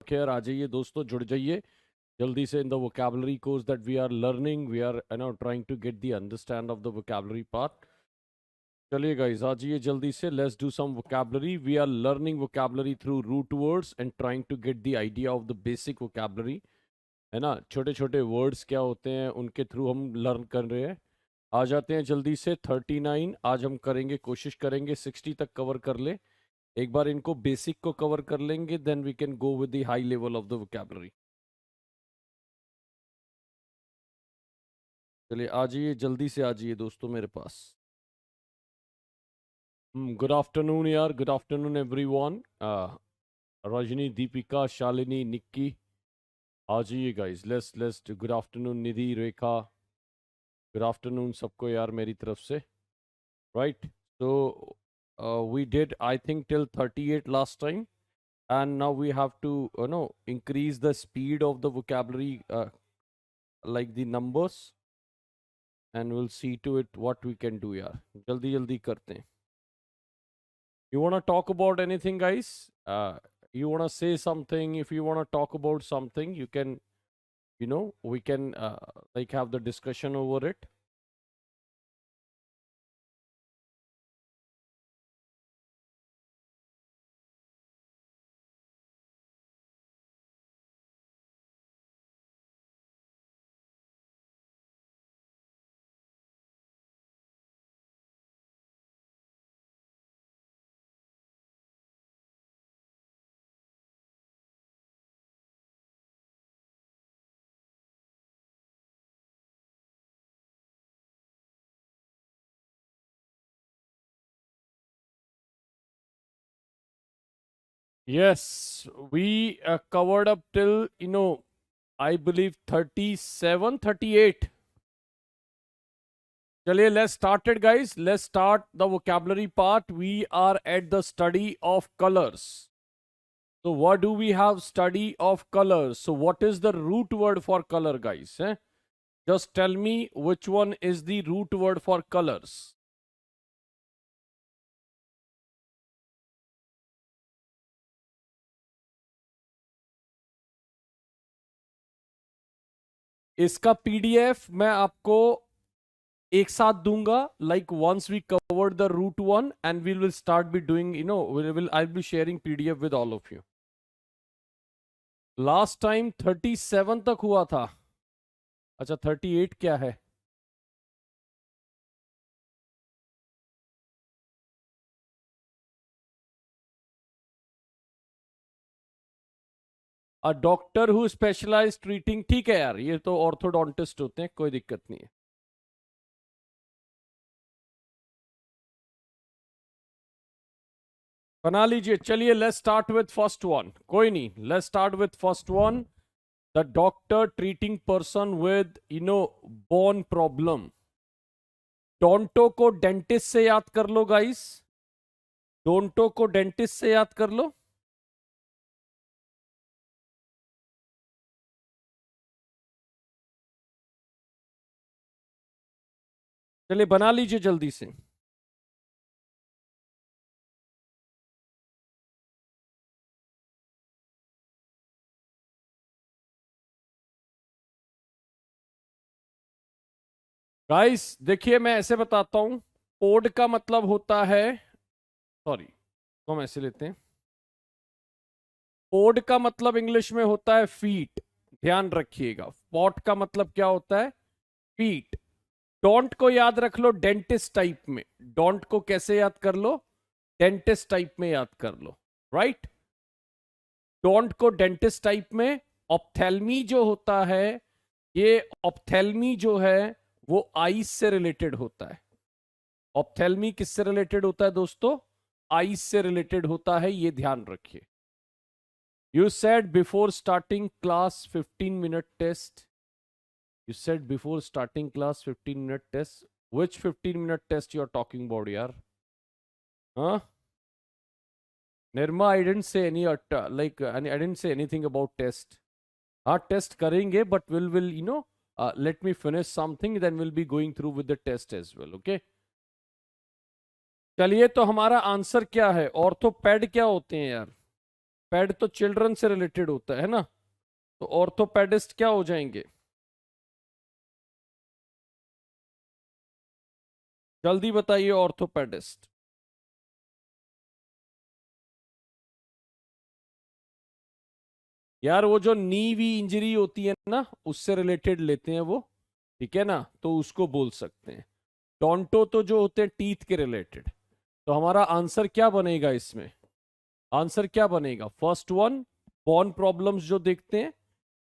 Take care. आ जाइए दोस्तों, जुड़ जाइए जल्दी से in the vocabulary course that we are learning. We are trying to get the understand of the vocabulary part. चलिए गाइस, आ जाइए जल्दी से, let's do some vocabulary. We are learning vocabulary through root words and trying to get the idea of the basic vocabulary, है ना। छोटे छोटे words क्या होते हैं उनके थ्रू हम लर्न कर रहे हैं। आ जाते हैं जल्दी से। 39 आज हम करेंगे, कोशिश करेंगे 60 तक कवर कर ले। एक बार इनको बेसिक को कवर कर लेंगे, then we can go with the high level of the vocabulary. चलिए आ जाइए जल्दी से, आ जाइए दोस्तों मेरे पास। गुड आफ्टरनून यार, good afternoon everyone. Rajni, Deepika, Shalini, Nikki, आ जाइए guys. Let's good afternoon Nidhi, Rekha, good afternoon सबको यार मेरी तरफ से। Right, so we did I think till 38 last time, and now we have to increase the speed of the vocabulary, like the numbers, and we'll see to it what we can do यार। जल्दी जल्दी करते हैं। You want to talk about anything guys? You want to say something? If you want to talk about something, you can, we can like have the discussion over it. Yes, we covered up till, I believe 37, 38. Chaliye, let's start it, guys. Let's start the vocabulary part. We are at the study of colors. So what do we have? Study of colors. So what is the root word for color, guys? Just tell me which one is the root word for colors. इसका PDF मैं आपको एक साथ दूंगा, like once we covered the root one, and we will start be doing, I'll be sharing PDF with all of you. Last time 37 तक हुआ था। अच्छा 38 क्या है? A doctor who specialise treating, ठीक है यार, ये तो ऑर्थोडोंटिस्ट होते हैं, कोई दिक्कत नहीं है। बना लीजिए। चलिए let's start with first one. कोई नहीं, let's start with first one. The doctor treating person with bone problem. डोंटो को डेंटिस्ट से याद कर लो गाइस। डोंटो को डेंटिस्ट से याद कर लो। चलिए बना लीजिए जल्दी से। गाइस देखिए, मैं ऐसे बताता हूं। पोड का मतलब होता है, सॉरी तो हम ऐसे लेते हैं। पोड का मतलब इंग्लिश में होता है फीट, ध्यान रखिएगा। पॉट का मतलब क्या होता है? फीट। डोंट को याद रख लो डेंटिस्ट टाइप में। डोंट को कैसे याद कर लो? डेंटिस्ट टाइप में याद कर लो, राइट। डोंट को डेंटिस्ट टाइप में। ऑप्थेल्मी जो होता है, ये ऑप्थेल्मी जो है वो आईज से रिलेटेड होता है। ऑप्थेल्मी किससे रिलेटेड होता है दोस्तों? आईज से रिलेटेड होता है, ये ध्यान रखिए। You said before starting class 15-minute test. You said before starting class 15-minute test. Which 15-minute test you are talking about, yaar? Huh? Nirma, I didn't say any I didn't say anything about test. हाँ test करेंगे, but will let me finish something, then we'll be going through with the test as well, okay? चलिए, तो हमारा answer क्या है? ऑर्थोपेड क्या होते हैं यार? पैड तो चिल्ड्रन से रिलेटेड होता है ना, तो ऑर्थोपेडिस्ट क्या हो जाएंगे? जल्दी बताइए ऑर्थोपेडिस्ट। यार वो जो नी वी इंजरी होती है ना, उससे रिलेटेड लेते हैं वो, ठीक है ना, तो उसको बोल सकते हैं। टोंटो तो जो होते हैं टीथ के रिलेटेड। तो हमारा आंसर क्या बनेगा इसमें? आंसर क्या बनेगा? फर्स्ट वन, बॉन प्रॉब्लम्स जो देखते हैं,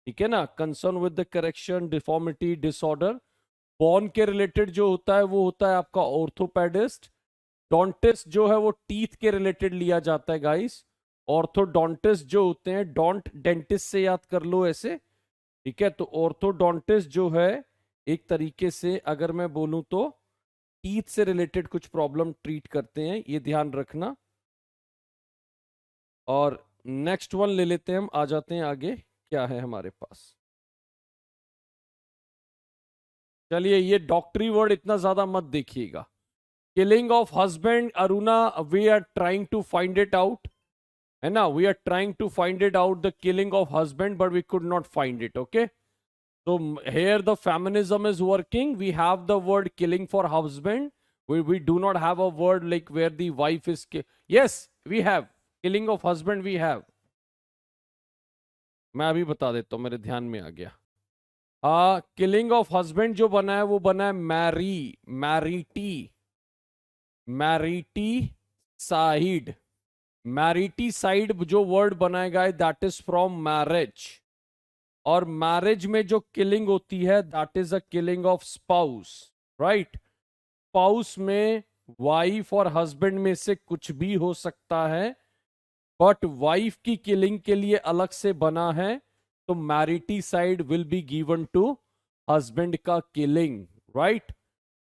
ठीक है ना, concern with the correction, deformity, disorder. Bone के रिलेटेड जो होता है वो होता है आपका ऑर्थोपेडिस्ट। डोंटिस्ट जो है वो टीथ के रिलेटेड लिया जाता है गाइस। ऑर्थोडोंटिस्ट जो होते हैं, डोंट डेंटिस्ट से याद कर लो ऐसे, ठीक है। तो ऑर्थोडोंटिस्ट जो है एक तरीके से अगर मैं बोलूं तो टीथ से रिलेटेड कुछ प्रॉब्लम ट्रीट करते हैं, ये ध्यान रखना। और नेक्स्ट वन ले लेते हैं हम, आ जाते हैं आगे क्या है हमारे पास। चलिए ये डॉक्टरी वर्ड इतना ज्यादा मत देखिएगा। Killing of husband, Aruna, we are trying to find it out, है ना, we are trying to find it out the killing of husband but we could not find it, okay. So here the feminism is working. We have the word killing for husband. We do not have a word like where the wife is. Yes, we have killing of husband. We have. मैं अभी बता देता हूँ, मेरे ध्यान में आ गया। Killing of husband जो बना है वो बना है मैरी, मैरिटी, मैरिटी साइड। मैरिटी साइड जो वर्ड बनाएगा दैट इज फ्रॉम मैरिज। और मैरिज में जो किलिंग होती है that is a killing of spouse, right. Spouse में वाइफ और हस्बैंड में से कुछ भी हो सकता है, बट वाइफ की किलिंग के लिए अलग से बना है, तो mariticide will be given to husband का killing, right.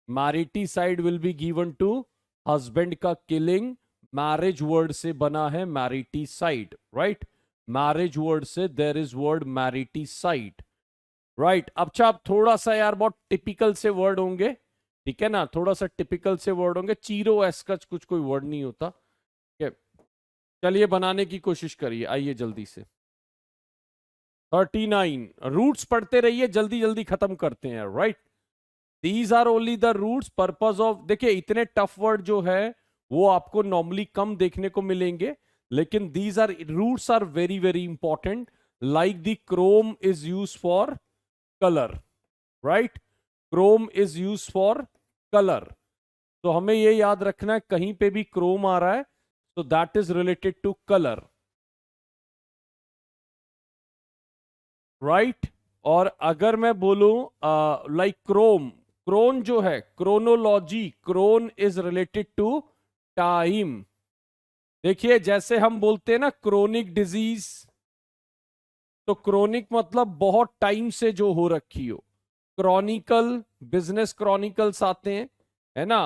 Mariticide will be given to husband का किलिंग। मैरिज वर्ड से बना है mariticide, right. Marriage word से there is word mariticide, right. अच्छा आप थोड़ा सा यार बहुत टिपिकल से वर्ड होंगे, ठीक है ना, थोड़ा सा टिपिकल से वर्ड होंगे। चीरो एसका कुछ कोई वर्ड नहीं होता, ठीक है। चलिए बनाने की कोशिश करिए, आइए जल्दी से। 39 रूट्स पढ़ते रहिए, जल्दी जल्दी खत्म करते हैं, right. These are only the roots purpose of, देखिए इतने टफ वर्ड जो है वो आपको नॉर्मली कम देखने को मिलेंगे, लेकिन these are roots are very very important. Like the chrome is use for colour, right, chrome is use for colour. तो हमें ये याद रखना है कहीं पे भी क्रोम आ रहा है तो that is related to colour, right. और अगर मैं बोलूं लाइक क्रोम, क्रोन जो है chronology, chron is related to time. देखिए जैसे हम बोलते हैं ना क्रोनिक डिजीज, तो क्रोनिक मतलब बहुत टाइम से जो हो रखी हो। क्रॉनिकल, बिजनेस क्रॉनिकल्स आते हैं, है ना,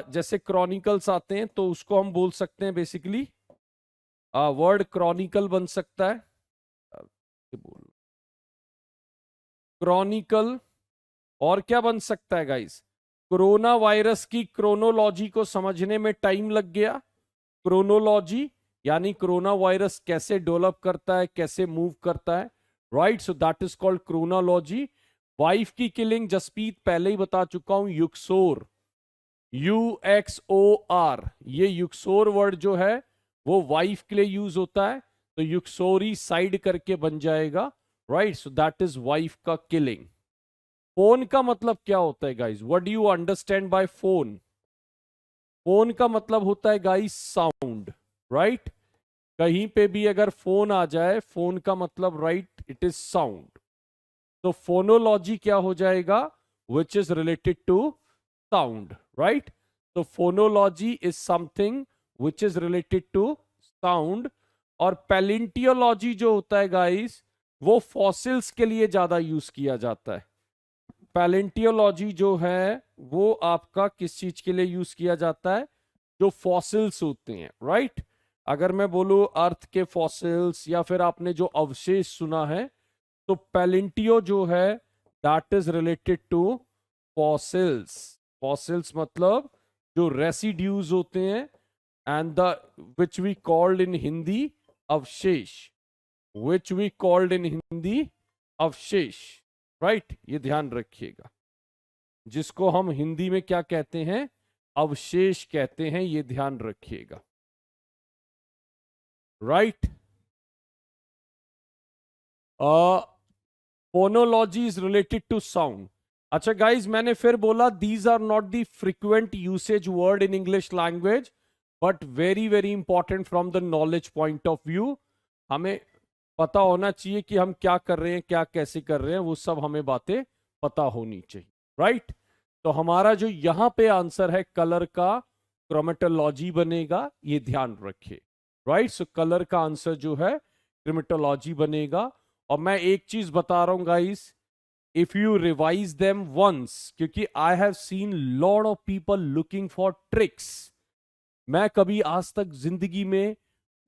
जैसे क्रॉनिकल्स आते हैं तो उसको हम बोल सकते हैं बेसिकली वर्ड क्रॉनिकल बन सकता है, क्रॉनिकल। और क्या बन सकता है गाइस? कोरोना वायरस की क्रोनोलॉजी को समझने में टाइम लग गया। क्रोनोलॉजी यानी कोरोना वायरस कैसे डेवलप करता है, कैसे मूव करता है, right. So that is called chronology. Wife की किलिंग जसप्रीत पहले ही बता चुका हूं, युक्सोर, UXOR, ये युक्सोर वर्ड जो है वो वाइफ के लिए यूज होता है, तो युक्सोरी साइड करके बन जाएगा, right. So that is wife का किलिंग। फोन का मतलब क्या होता है guys? What do you understand bye phone? Phone का मतलब होता है गाइस साउंड, राइट। कहीं पे भी अगर फोन आ जाए, फोन का मतलब राइट इट इज साउंड। तो फोनोलॉजी क्या हो जाएगा? Which is related to sound, right. तो phonology is something which is related to sound. और पैलिंटियोलॉजी जो होता है गाइस, वो फॉसिल्स के लिए ज्यादा यूज किया जाता है। पैलेंटियोलॉजी जो है वो आपका किस चीज के लिए यूज किया जाता है? जो फॉसिल्स होते हैं, राइट। अगर मैं बोलूं अर्थ के फॉसिल्स या फिर आपने जो अवशेष सुना है, तो पैलेंटियो जो है that is related to fossils. Fossils मतलब जो रेसिड्यूज होते हैं, and the which we called in Hindi अवशेष, which we called in Hindi अवशेष, राइट? ये ध्यान रखिएगा, जिसको हम हिंदी में क्या कहते हैं? अवशेष कहते हैं, ये ध्यान रखिएगा, right? Phonology is related to sound. अच्छा गाइज, मैंने फिर बोला these are not the frequent usage word in English language, but very very important from the knowledge point of view. हमें पता होना चाहिए कि हम क्या कर रहे हैं, क्या कैसे कर रहे हैं, वो सब हमें बातें पता होनी चाहिए, राइट? तो हमारा जो यहां पे आंसर है कलर का क्रोमेटोलॉजी बनेगा, ये ध्यान रखिए, राइट? सो कलर का आंसर जो है क्रोमेटोलॉजी बनेगा। और मैं एक चीज बता रहा हूं guys, if you revise them once, क्योंकि I have seen lot of people looking for tricks. मैं कभी आज तक जिंदगी में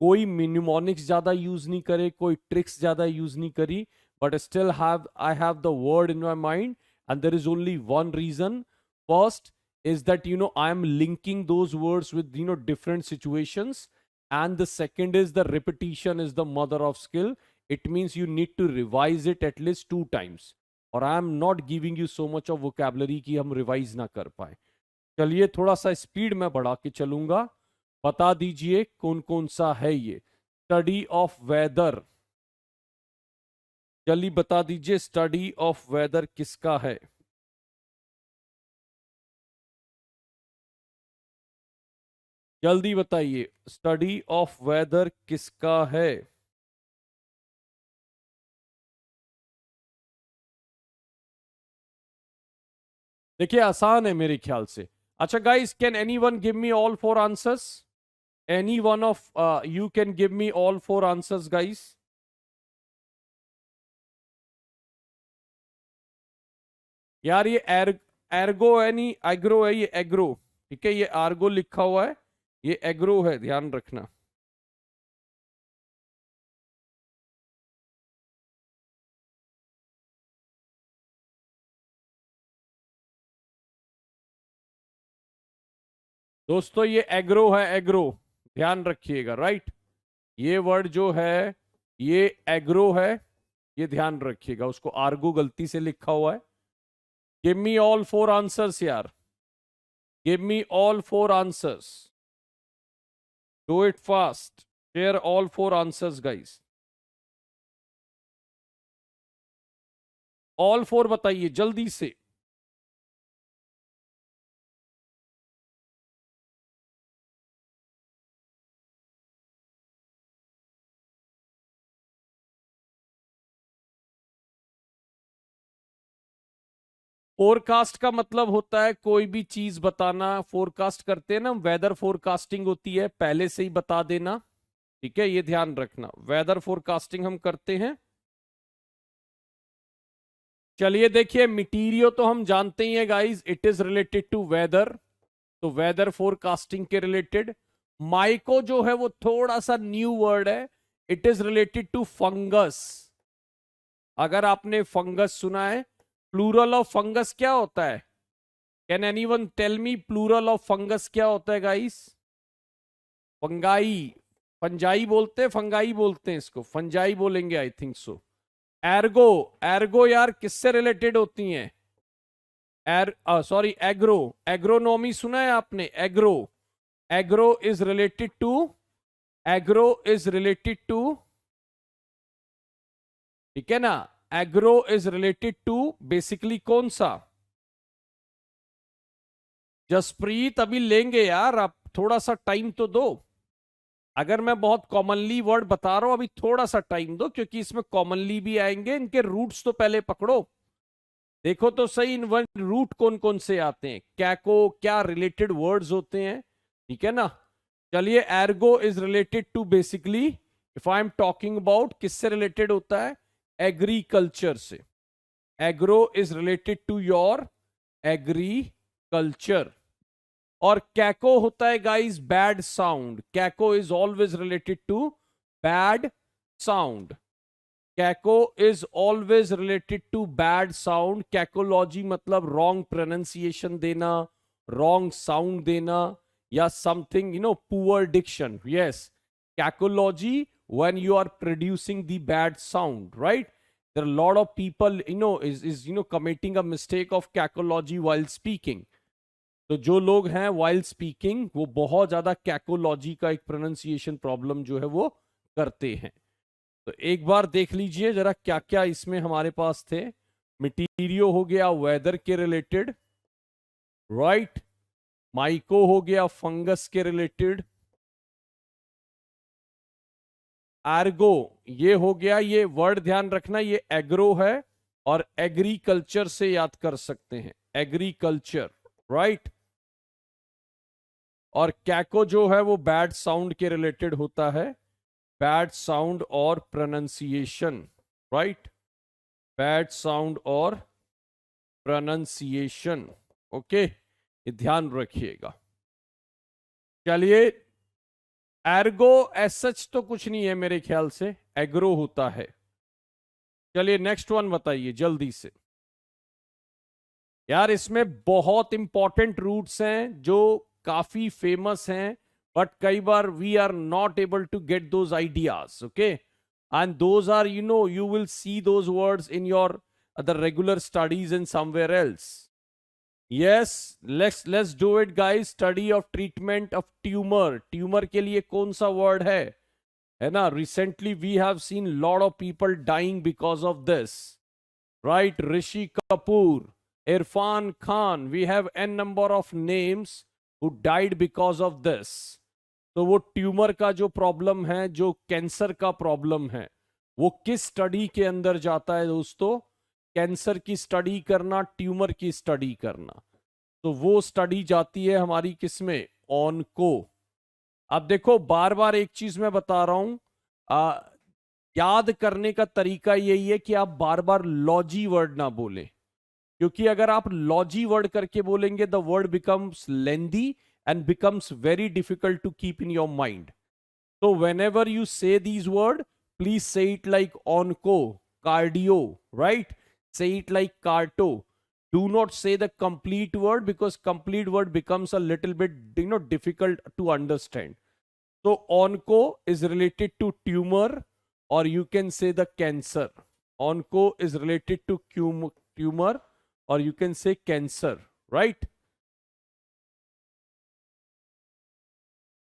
कोई मिनिमोनिक्स ज्यादा यूज नहीं करे, कोई ट्रिक्स ज्यादा यूज नहीं करी, but still have I have the word in my mind, and there is only one reason. First is that I am linking those words with different situations, and the second is the repetition is the mother of skill. It means you need to revise it at least 2 times, और I am not giving you so much of vocabulary कि हम revise ना कर पाए. चलिए थोड़ा सा speed में बढ़ा के चलूंगा, बता दीजिए कौन कौन सा है ये. स्टडी ऑफ वेदर, चलिए बता दीजिए स्टडी ऑफ वेदर किसका है? जल्दी बताइए, स्टडी ऑफ वेदर किसका है? देखिए आसान है मेरे ख्याल से. अच्छा guys, can anyone give me all 4 answers? Any one of you can give me all 4 answers guys? यार ये एर्गो है, नहीं एग्रो है, ये एग्रो, ठीक है? ये आर्गो लिखा हुआ है, ये एग्रो है, ध्यान रखना. दोस्तों ये एग्रो है, एग्रो, ध्यान रखिएगा, राइट? ये वर्ड जो है ये एग्रो है, ये ध्यान रखिएगा. उसको आर्गो गलती से लिखा हुआ है. गिव मी ऑल 4 आंसर्स यार, give me all 4 answers, do it fast, share all 4 answers guys. All 4 बताइए जल्दी से. फोरकास्ट का मतलब होता है कोई भी चीज बताना. फोरकास्ट करते हैं ना, वेदर फोरकास्टिंग होती है, पहले से ही बता देना, ठीक है? ये ध्यान रखना, वेदर फोरकास्टिंग हम करते हैं. चलिए देखिए, मटीरियो तो हम जानते ही हैं guys, it is related to weather, तो वेदर फोरकास्टिंग के रिलेटेड. माइको जो है वो थोड़ा सा न्यू वर्ड है, it is related to fungus. अगर आपने फंगस सुना है, प्लूरल ऑफ फंगस क्या होता है? Can anyone tell me plural of fungus क्या होता है गाइस? फंगाई, फंजाई बोलते हैं, फंगाई बोलते हैं इसको, फंजाई बोलेंगे I think so. Ergo, Ergo यार किससे रिलेटेड होती हैं? सॉरी एग्रो, एग्रोनॉमी सुना है आपने? Agro, agro is related to, agro is related to, ठीक है ना? Agro is related to basically कौन सा? जसप्रीत अभी लेंगे यार, आप थोड़ा सा टाइम तो दो. अगर मैं बहुत कॉमनली वर्ड बता रहा हूं, अभी थोड़ा सा टाइम दो, क्योंकि इसमें कॉमनली भी आएंगे. इनके रूट्स तो पहले पकड़ो, देखो तो सही इन रूट कौन कौन से आते हैं, क्या को क्या रिलेटेड वर्ड्स होते हैं, ठीक है ना? चलिए, ergo is related to basically, if I am talking about, किससे रिलेटेड होता है? एग्रीकल्चर से. Agro is related to your agriculture. और कैको होता है guys bad sound. Caco is always related to bad sound. Caco is always related to bad sound. Cacology मतलब wrong pronunciation देना, रॉन्ग साउंड देना, या something poor diction. Yes, cacology when you are producing the bad sound, right? There are a lot of people, is committing a mistake of cacology while speaking. तो जो लोग हैं while speaking वो बहुत ज्यादा कैकोलॉजी का एक प्रोनाउंसिएशन प्रॉब्लम जो है वो करते हैं. तो एक बार देख लीजिए जरा क्या क्या इसमें हमारे पास थे. मटीरियो हो गया वेदर के रिलेटेड, राइट. माइको हो गया फंगस के रिलेटेड. एर्गो ये हो गया, ये वर्ड ध्यान रखना ये एग्रो है और एग्रीकल्चर से याद कर सकते हैं, एग्रीकल्चर, राइट. और कैको जो है वो बैड साउंड के रिलेटेड होता है, बैड साउंड और प्रोनाउंसिएशन, राइट. बैड साउंड और प्रोनाउंसिएशन, ओके, ये ध्यान रखिएगा. चलिए, एर्गो एज सच तो कुछ नहीं है मेरे ख्याल से, एग्रो होता है. चलिए नेक्स्ट वन बताइए जल्दी से. यार इसमें बहुत इंपॉर्टेंट रूट्स हैं जो काफी फेमस हैं, बट कई बार we are not able to get those ideas, okay. And those are, you will see those words in your the regular studies and somewhere else. Yes, let's do it guys. Study of treatment of tumor. Tumor के लिए कौन सा word है ना? Recently we have seen lot of people dying because of this, right? Rishi Kapoor, Irfan Khan, we have n number of names who died because of this. तो वो tumour का जो प्रॉब्लम है, जो कैंसर का problem है, वो किस स्टडी के अंदर जाता है दोस्तों? कैंसर की स्टडी करना, ट्यूमर की स्टडी करना. तो वो स्टडी जाती है हमारी किसमें? ऑनको. अब देखो बार बार एक चीज मैं बता रहा हूं, याद करने का तरीका यही है कि आप बार बार लॉजी वर्ड ना बोलें, क्योंकि अगर आप लॉजी वर्ड करके बोलेंगे the word becomes lengthy and becomes very difficult to keep in your mind. So whenever you say these word, please say it like onco, cardio, right? Say it like carto. Do not say the complete word because complete word becomes a little bit difficult to understand. So onco is related to tumor, or you can say the cancer. Onco is related to tumor, or you can say cancer, right?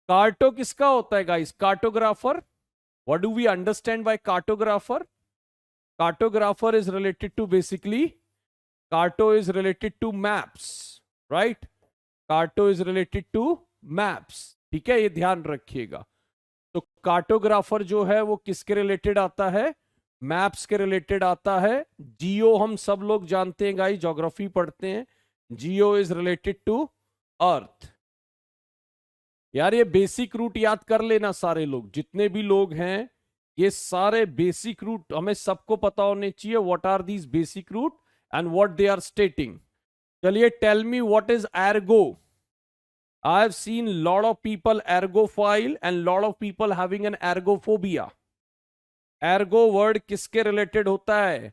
Carto किसका होता है guys? Cartographer. What do we understand by cartographer? Cartographer is related to basically, carto is related to maps, right. Carto is related to maps, ठीक है, ये ध्यान रखिएगा. तो cartographer जो है वो किसके रिलेटेड आता है? मैप्स के रिलेटेड आता है. जियो हम सब लोग जानते हैं गाइस, ज्योग्राफी पढ़ते हैं. जियो इज रिलेटेड टू अर्थ. यार ये बेसिक रूट याद कर लेना सारे लोग, जितने भी लोग हैं, ये सारे बेसिक रूट हमें सबको पता होने चाहिए. What are these basic root and what they are stating. चलिए, tell me what is ergo. I have seen lot of people ergophile and lot of people having an ergophobia. Ergo word किसके रिलेटेड होता है?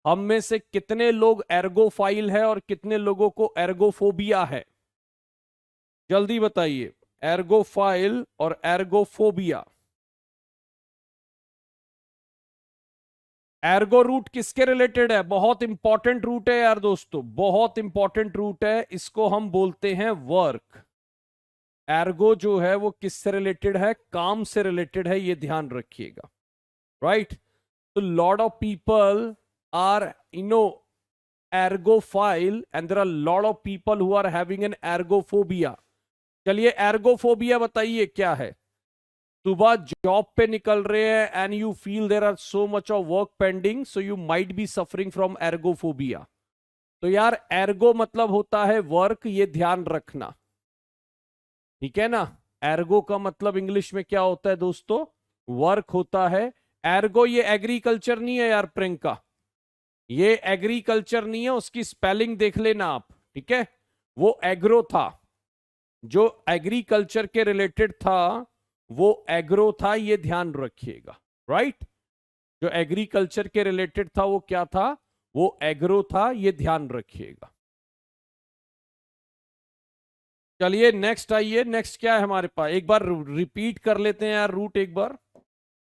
हम में से कितने लोग एर्गोफाइल है और कितने लोगों को एर्गोफोबिया है? जल्दी बताइए. एर्गोफाइल और एर्गोफोबिया. एर्गो रूट किसके रिलेटेड है? बहुत इंपॉर्टेंट रूट है यार दोस्तों, बहुत इंपॉर्टेंट रूट है. इसको हम बोलते हैं वर्क. एर्गो जो है वो किससे रिलेटेड है? काम से रिलेटेड है, ये ध्यान रखिएगा, राइट. तो lot of people are ergophile and there are lot of people who are having an ergophobia. चलिए, एर्गोफोबिया बताइए क्या है? सुबह जॉब पे निकल रहे हैं and you feel there are so much of work pending, so you might be suffering from ergophobia. तो यार एर्गो मतलब होता है वर्क, ये ध्यान रखना, ठीक है ना. एर्गो का मतलब इंग्लिश में क्या होता है दोस्तों? वर्क होता है. एर्गो ये एग्रीकल्चर नहीं है यार प्रियंका, ये एग्रीकल्चर नहीं है, उसकी स्पेलिंग देख लेना आप, ठीक है. वो एग्रो था, जो एग्रीकल्चर के रिलेटेड था वो एग्रो था, ये ध्यान रखिएगा, राइट. जो एग्रीकल्चर के रिलेटेड था वो क्या था? वो एग्रो था, ये ध्यान रखिएगा. चलिए नेक्स्ट आइए. नेक्स्ट क्या है हमारे पास? एक बार रिपीट कर लेते हैं यार रूट एक बार.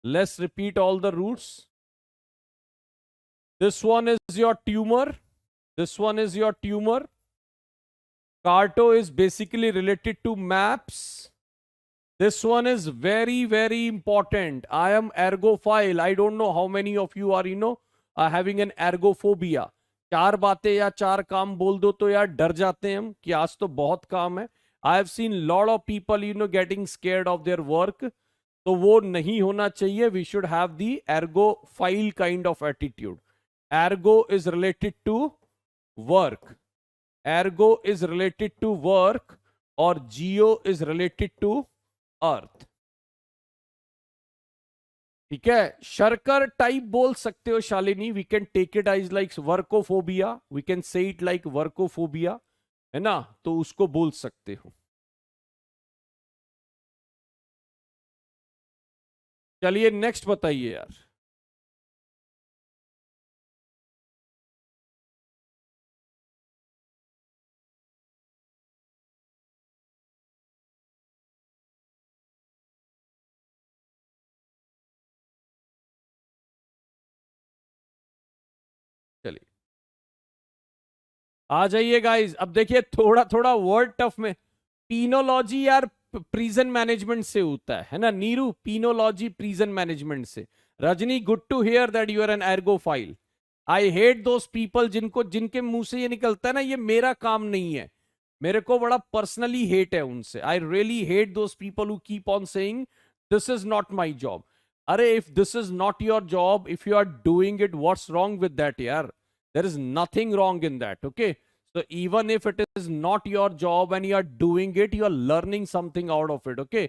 Let's repeat all the roots. This one is your tumor. This one is your tumor. Carto is basically related to maps. This one is very, very important. I am ergophile. I don't know how many of you are, having an ergophobia. 4 बातें या 4 काम बोल दो तो यार डर जाते हैं हम कि आज तो बहुत काम है. I have seen lot of people getting scared of their work. तो वो नहीं होना चाहिए. We should have the ergophile kind of attitude. Ergo is related to work. Ergo is related to work और geo is related to earth. ठीक है. शर्कर type बोल सकते हो Shalini. We can take it as like workophobia. We can say it like workophobia, है ना. तो उसको बोल सकते हो. चलिए नेक्स्ट बताइए यार. चलिए आ जाइए गाइस. अब देखिए थोड़ा थोड़ा वर्ड टफ में. पीनोलॉजी यार प्रिजन मैनेजमेंट से होता है ना. नीरू पीनोलॉजी प्रिजन मैनेजमेंट से. Rajni good to hear that you are an ergophile. I hate those people जिनके मुंह से ये निकलता है ना ये मेरा काम नहीं है. मेरे को बड़ा पर्सनली हेट है उनसे. I really hate those people who keep on saying this is not my job. अरे if this is not your job, if you are doing it, what's wrong with that यार. There is nothing wrong in that. Okay. So even if it is not your job and you are doing it, you are learning something out of it. Okay.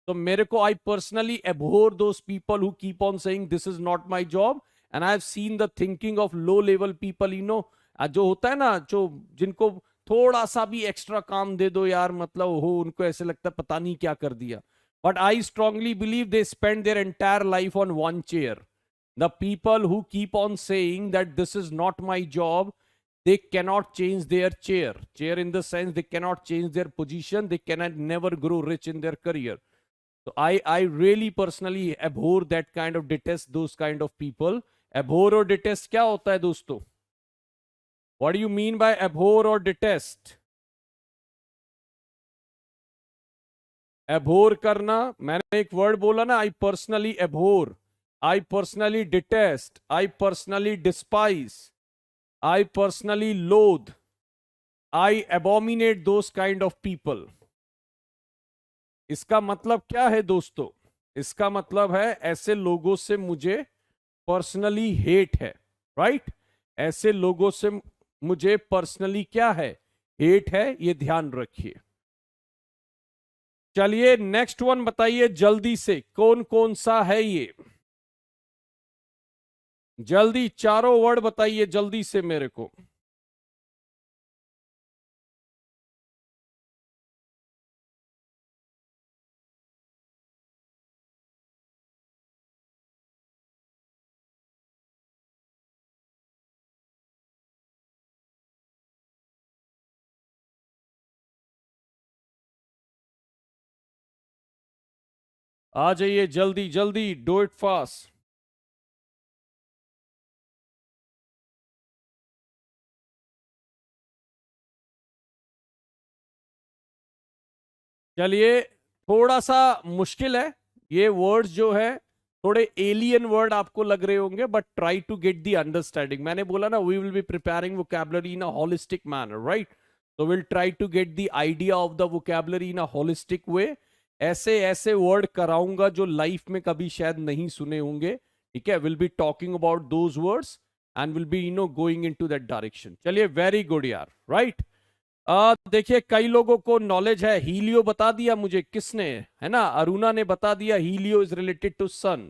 So मेरे को, I personally abhor those people who keep on saying this is not my job. And I have seen the thinking of low level people, जो होता है ना, जो जिनको थोड़ा सा भी एक्स्ट्रा काम दे दो यार, मतलब हो उनको ऐसे लगता है पता नहीं क्या कर दिया. But I strongly believe they spend their entire life on one chair. The people who keep on saying that this is not my job, they cannot change their chair in the sense they cannot change their position. They cannot never grow rich in their career. So I really personally abhor that kind of, detest those kind of people. Abhor or detest क्या होता है दोस्तों? What do you mean by abhor or detest? abhor करना, मैंने एक word बोला ना, I personally abhor, I personally detest, I personally despise, I personally loathe, I abominate those kind of people. इसका मतलब क्या है दोस्तों? इसका मतलब है ऐसे लोगों से मुझे पर्सनली हेट है. राइट. ऐसे लोगों से मुझे पर्सनली क्या है? हेट है. ये ध्यान रखिए. चलिए नेक्स्ट वन बताइए जल्दी से. कौन कौन सा है ये? जल्दी चारों वर्ड बताइए जल्दी से मेरे को. आ जाइए जल्दी जल्दी. Do it fast. चलिए थोड़ा सा मुश्किल है ये वर्ड्स जो है. थोड़े एलियन वर्ड आपको लग रहे होंगे, but try to get the understanding. मैंने बोला ना, we will be preparing vocabulary in a holistic manner. Right. तो will try to get the idea of the vocabulary in a holistic way. ऐसे ऐसे वर्ड कराऊंगा जो लाइफ में कभी शायद नहीं सुने होंगे. ठीक है. Will be talking about those words and will be going into that direction. चलिए वेरी गुड यार. राइट. देखिए कई लोगों को नॉलेज है. हीलियो बता दिया मुझे. किसने? है ना, अरुणा ने बता दिया. Helio is related to sun.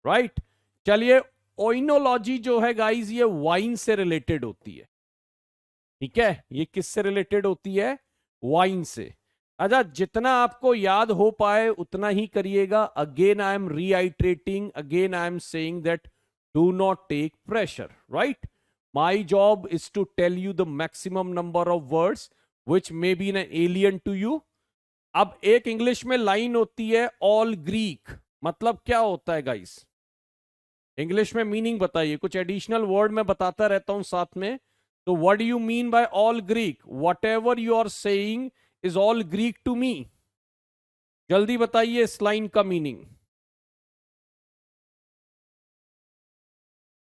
Right. चलिए ओइनोलॉजी जो है गाइस, ये वाइन से रिलेटेड होती है. ठीक है. ये किससे रिलेटेड होती है? वाइन से. अच्छा, जितना आपको याद हो पाए उतना ही करिएगा. Again I am reiterating, again I am saying that do not take pressure. Right. My job is to tell you the maximum number of words which may be an alien to you. अब एक English में line होती है all Greek. मतलब क्या होता है guys? English में मीनिंग बताइए, कुछ एडिशनल वर्ड मैं बताता रहता हूं साथ में। तो what do you mean by all Greek? Whatever you are saying is all Greek to me. जल्दी बताइए इस लाइन का meaning.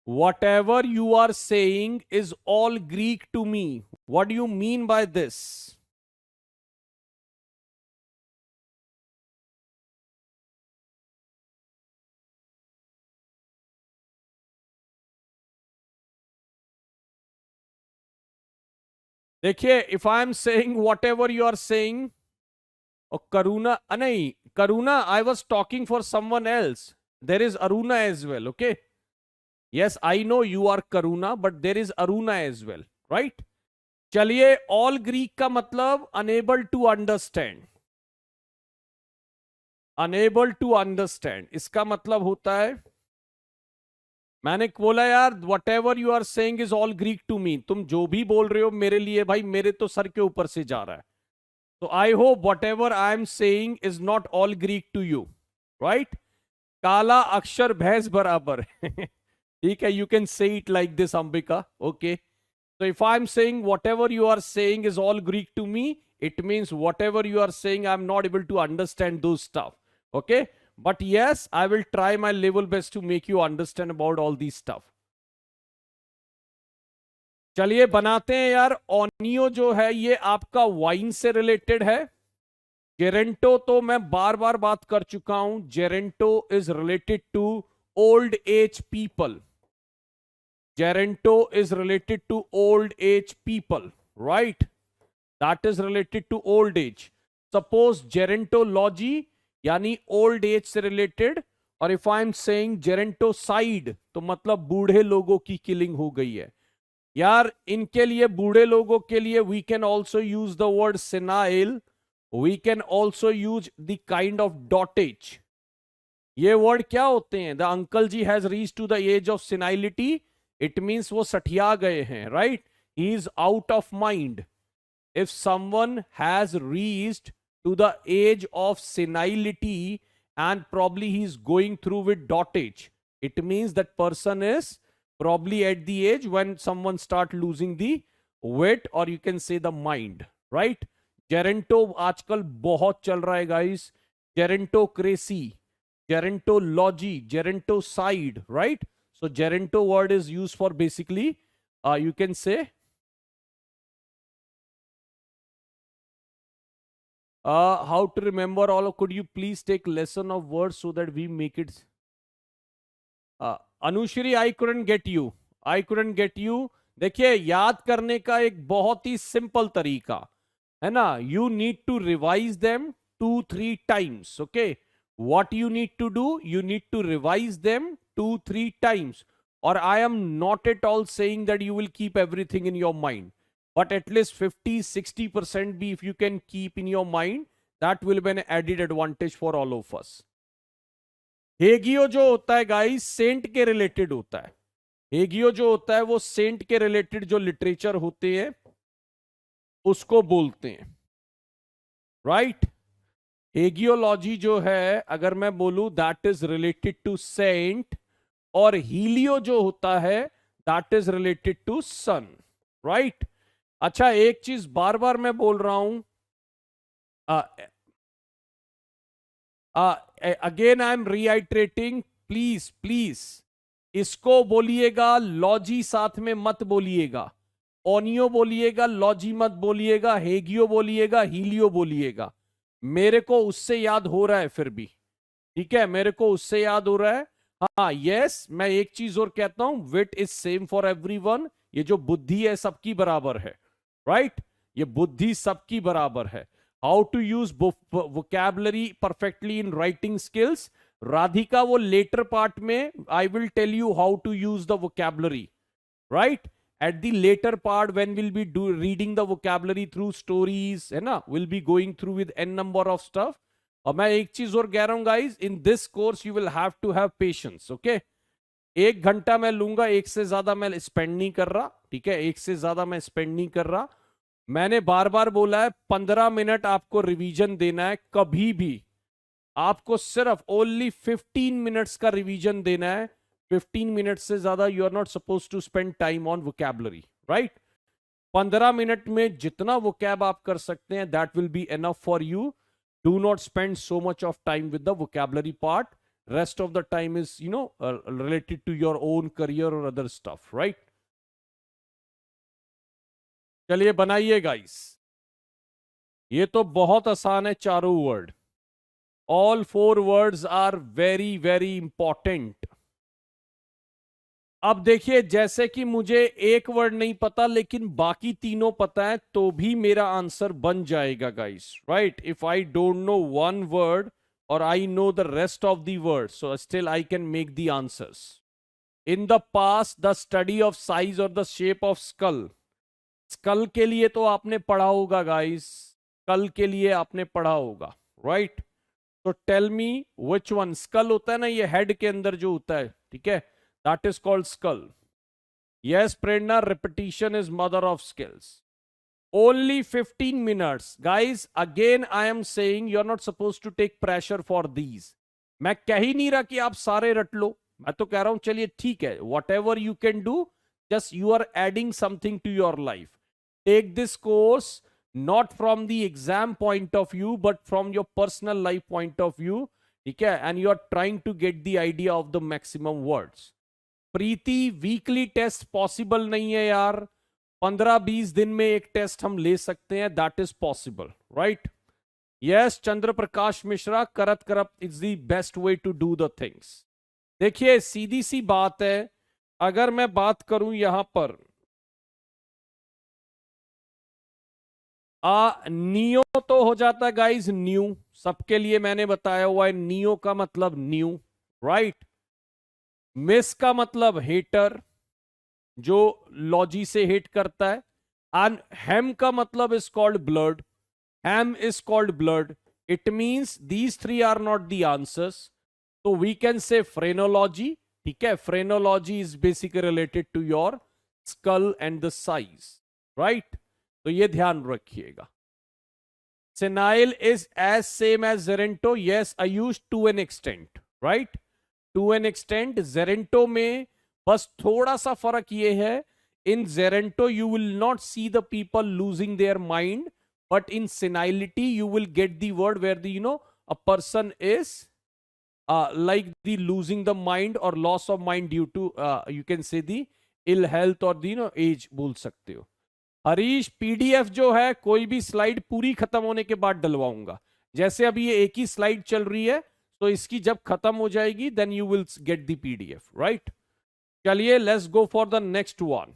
Whatever you are saying is all Greek to me. What do you mean by this? देखिए, if I am saying whatever you are saying, और करुणा नहीं, Karuna I was talking for someone else, there is Aruna as well, okay. Yes I know you are Karuna, but there is Aruna as well, right. चलिए, all Greek का मतलब unable to understand. Unable to understand इसका मतलब होता है, मैंने बोला यार whatever you are saying is all Greek to मी, तुम जो भी बोल रहे हो मेरे लिए भाई मेरे तो सर के ऊपर से जा रहा है। तो I hope whatever I am saying is not all Greek to you, right. काला अक्षर भैंस बराबर ठीक है, you can say it like this Ambika, okay. So if I'm saying whatever you are saying is all Greek to me, it means whatever you are saying, I'm not able to understand those stuff. Okay? But yes, I will try my level best to make you understand about all these stuff. चलिए बनाते हैं यार। ओनियो जो है ये आपका wine से related है। जेरेंटो तो मैं बार बार बात कर चुका हूं। Geronto is related to old age people. Geronto is related to old age people, right? That is related to old age. Suppose gerontology यानी old age से related, और if I am saying gerontocide तो मतलब बूढ़े लोगों की killing हो गई है यार। इनके लिए, बूढ़े लोगों के लिए we can also use the word senile. We can also use the kind of dotage. ये वर्ड क्या होते हैं? The uncle ji has reached to the age of senility. It means वो सठिया गए हैं, right. He is out of mind. If someone has reached to the age of senility and probably he is going through with dotage, it means that person is probably at the age when someone start losing the weight, or you can say the mind, right? Geronto आजकल बहुत चल रहा है guys. Gerontocracy, gerontology, gerontocide, right. So Geronto word is used for basically, you can say, how to remember all. Could you please take lesson of words so that we make it? Anushri, I couldn't get you. I couldn't get you. देखिए, याद करने का एक बहुत ही simple तरीका है ना। You need to revise them 2-3 times. Okay. What you need to do? You need to revise them 2-3 times. Or I am not at all saying that you will keep everything in your mind, but at least 50-60% be if you can keep in your mind, that will be an added advantage for all of us. हेगियो जो होता है guys Saint के related होता है। हेगियो जो होता है वो सेंट के रिलेटेड जो लिटरेचर होते हैं उसको बोलते हैं, राइट। हेगियोलॉजी जो है अगर मैं बोलूं that is related to scent, और हीलियो जो होता है that is related to sun, right. अच्छा, एक चीज बार बार मैं बोल रहा हूं, again I am reiterating, please please इसको बोलिएगा, लॉजी साथ में मत बोलिएगा। ओनियो बोलिएगा, लॉजी मत बोलिएगा। हेगियो बोलिएगा, हीलियो बोलिएगा। मेरे को उससे याद हो रहा है फिर भी, ठीक है, मेरे को उससे याद हो रहा है। हाँ यस, मैं एक चीज और कहता हूं, विट इज सेम फॉर एवरीवन। ये जो बुद्धि है सबकी बराबर है, राइट। ये बुद्धि सबकी बराबर है। How to use vocabulary perfectly in writing skills, Radhika वो लेटर पार्ट में I will tell you how to use the vocabulary, right. At the later part when we'll be reading the vocabulary through stories, है ना, we'll be going through with n number of stuff. और मैं एक चीज और कह रहा हूं guys, in this course you will have to have patience, okay. 1 घंटा मैं लूंगा, एक से ज्यादा मैं स्पेंड नहीं कर रहा, ठीक है, एक से ज्यादा मैं स्पेंड नहीं कर रहा। मैंने बार बार बोला है 15 मिनट आपको रिवीजन देना है कभी भी। आपको सिर्फ ओनली 15 मिनट्स का रिवीजन देना है। 15 मिनट्स से ज्यादा you are not suppose to spend time on vocabulary, right? 15 minute में जितना वोकैब आप कर सकते हैं, that will be enough for you. Do not spend so much of time with the vocabulary part. Rest of the time is related to your own career और other stuff, right? चलिए बनाइए गाइस। ये तो बहुत आसान है, चारों word. All 4 words are very very important. अब देखिए, जैसे कि मुझे एक वर्ड नहीं पता लेकिन बाकी तीनों पता है, तो भी मेरा आंसर बन जाएगा guys, right? If I don't know one word और I know the rest of the word, so still I can make the answers. In the past the study of size और the shape of skull. Skull के लिए तो आपने पढ़ा होगा guys, school के लिए आपने पढ़ा होगा, राइट? तो tell me which one. Skull होता है ना, ये हेड के अंदर जो होता है, ठीक है, that is called skull. Yes Prerna, repetition is mother of skills. Only 15 minutes guys. Again I am saying you are not suppose to take pressure for these. मैं कह ही नहीं रहा कि आप सारे रट लो, मैं तो कह रहा हूं चलिए ठीक है, whatever you can do, just you are adding something to your life. Take this course not from the exam point of view but from your personal life point of view, ठीक है? and you are trying to get the idea of the maximum words. Preeti, weekly test possible नहीं है यार। 15-20 दिन में एक test हम ले सकते हैं, that is possible, right? Yes Chandra Prakash Mishra, करत corrupt is the best way to do the things. देखिए सीधी सी बात है, अगर मैं बात करूं यहां पर नियो तो हो जाता है गाइस न्यू, सबके लिए मैंने बताया हुआ है, नियो का मतलब न्यू, राइट? मिस का मतलब हेटर, जो लॉजी से हेट करता है। एंड हेम का मतलब is called blood, haem is called blood. It means these 3 are not the answers, तो वी कैन से फ्रेनोलॉजी, ठीक है? Phrenology is basically related to your skull and the size, right? तो ये ध्यान रखिएगा। Senile is as same as geronto. Yes Ayush, to an extent, right? To an extent. Geronto में बस थोड़ा सा फर्क ये है, in geronto you will not see the people losing their mind, but in senility you will get the word where the a person is like the losing the mind or loss of mind due to you can say the ill health or the age बोल सकते हो। Harish, PDF जो है कोई भी slide पूरी खत्म होने के बाद डलवाऊंगा। जैसे अभी ये एक ही स्लाइड चल रही है, तो इसकी जब खत्म हो जाएगी then you will get the PDF, right? चलिए let's go for the next one.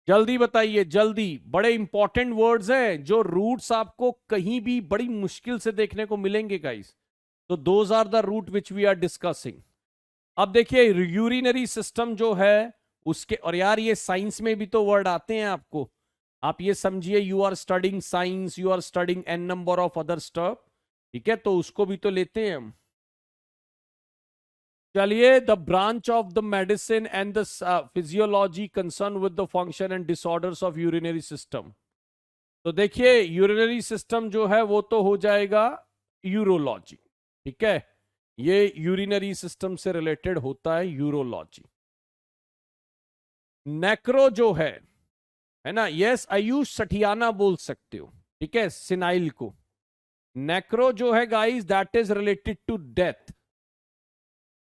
जल्दी बताइए, जल्दी। बड़े इंपॉर्टेंट वर्ड्स हैं, जो रूट्स आपको कहीं भी बड़ी मुश्किल से देखने को मिलेंगे गाइस। तो those are the root which we are discussing. अब देखिए यूरिनरी सिस्टम जो है उसके, और यार ये साइंस में भी तो वर्ड आते हैं आपको, आप ये समझिए you are studying science, you are studying an number of other stuff, ठीक है? तो उसको भी तो लेते हैं हम। चलिए, the branch of the medicine and the physiology concern with the function and disorders of urinary system. तो देखिए यूरिनरी सिस्टम जो है वो तो हो जाएगा यूरोलॉजी, ठीक है? ये यूरिनरी सिस्टम से रिलेटेड होता है, यूरोलॉजी। नेक्रो जो है ना, यस आयुष सठियाना बोल सकते हो, ठीक है? सिनाइल को नेक्रो जो है guys that is related to death.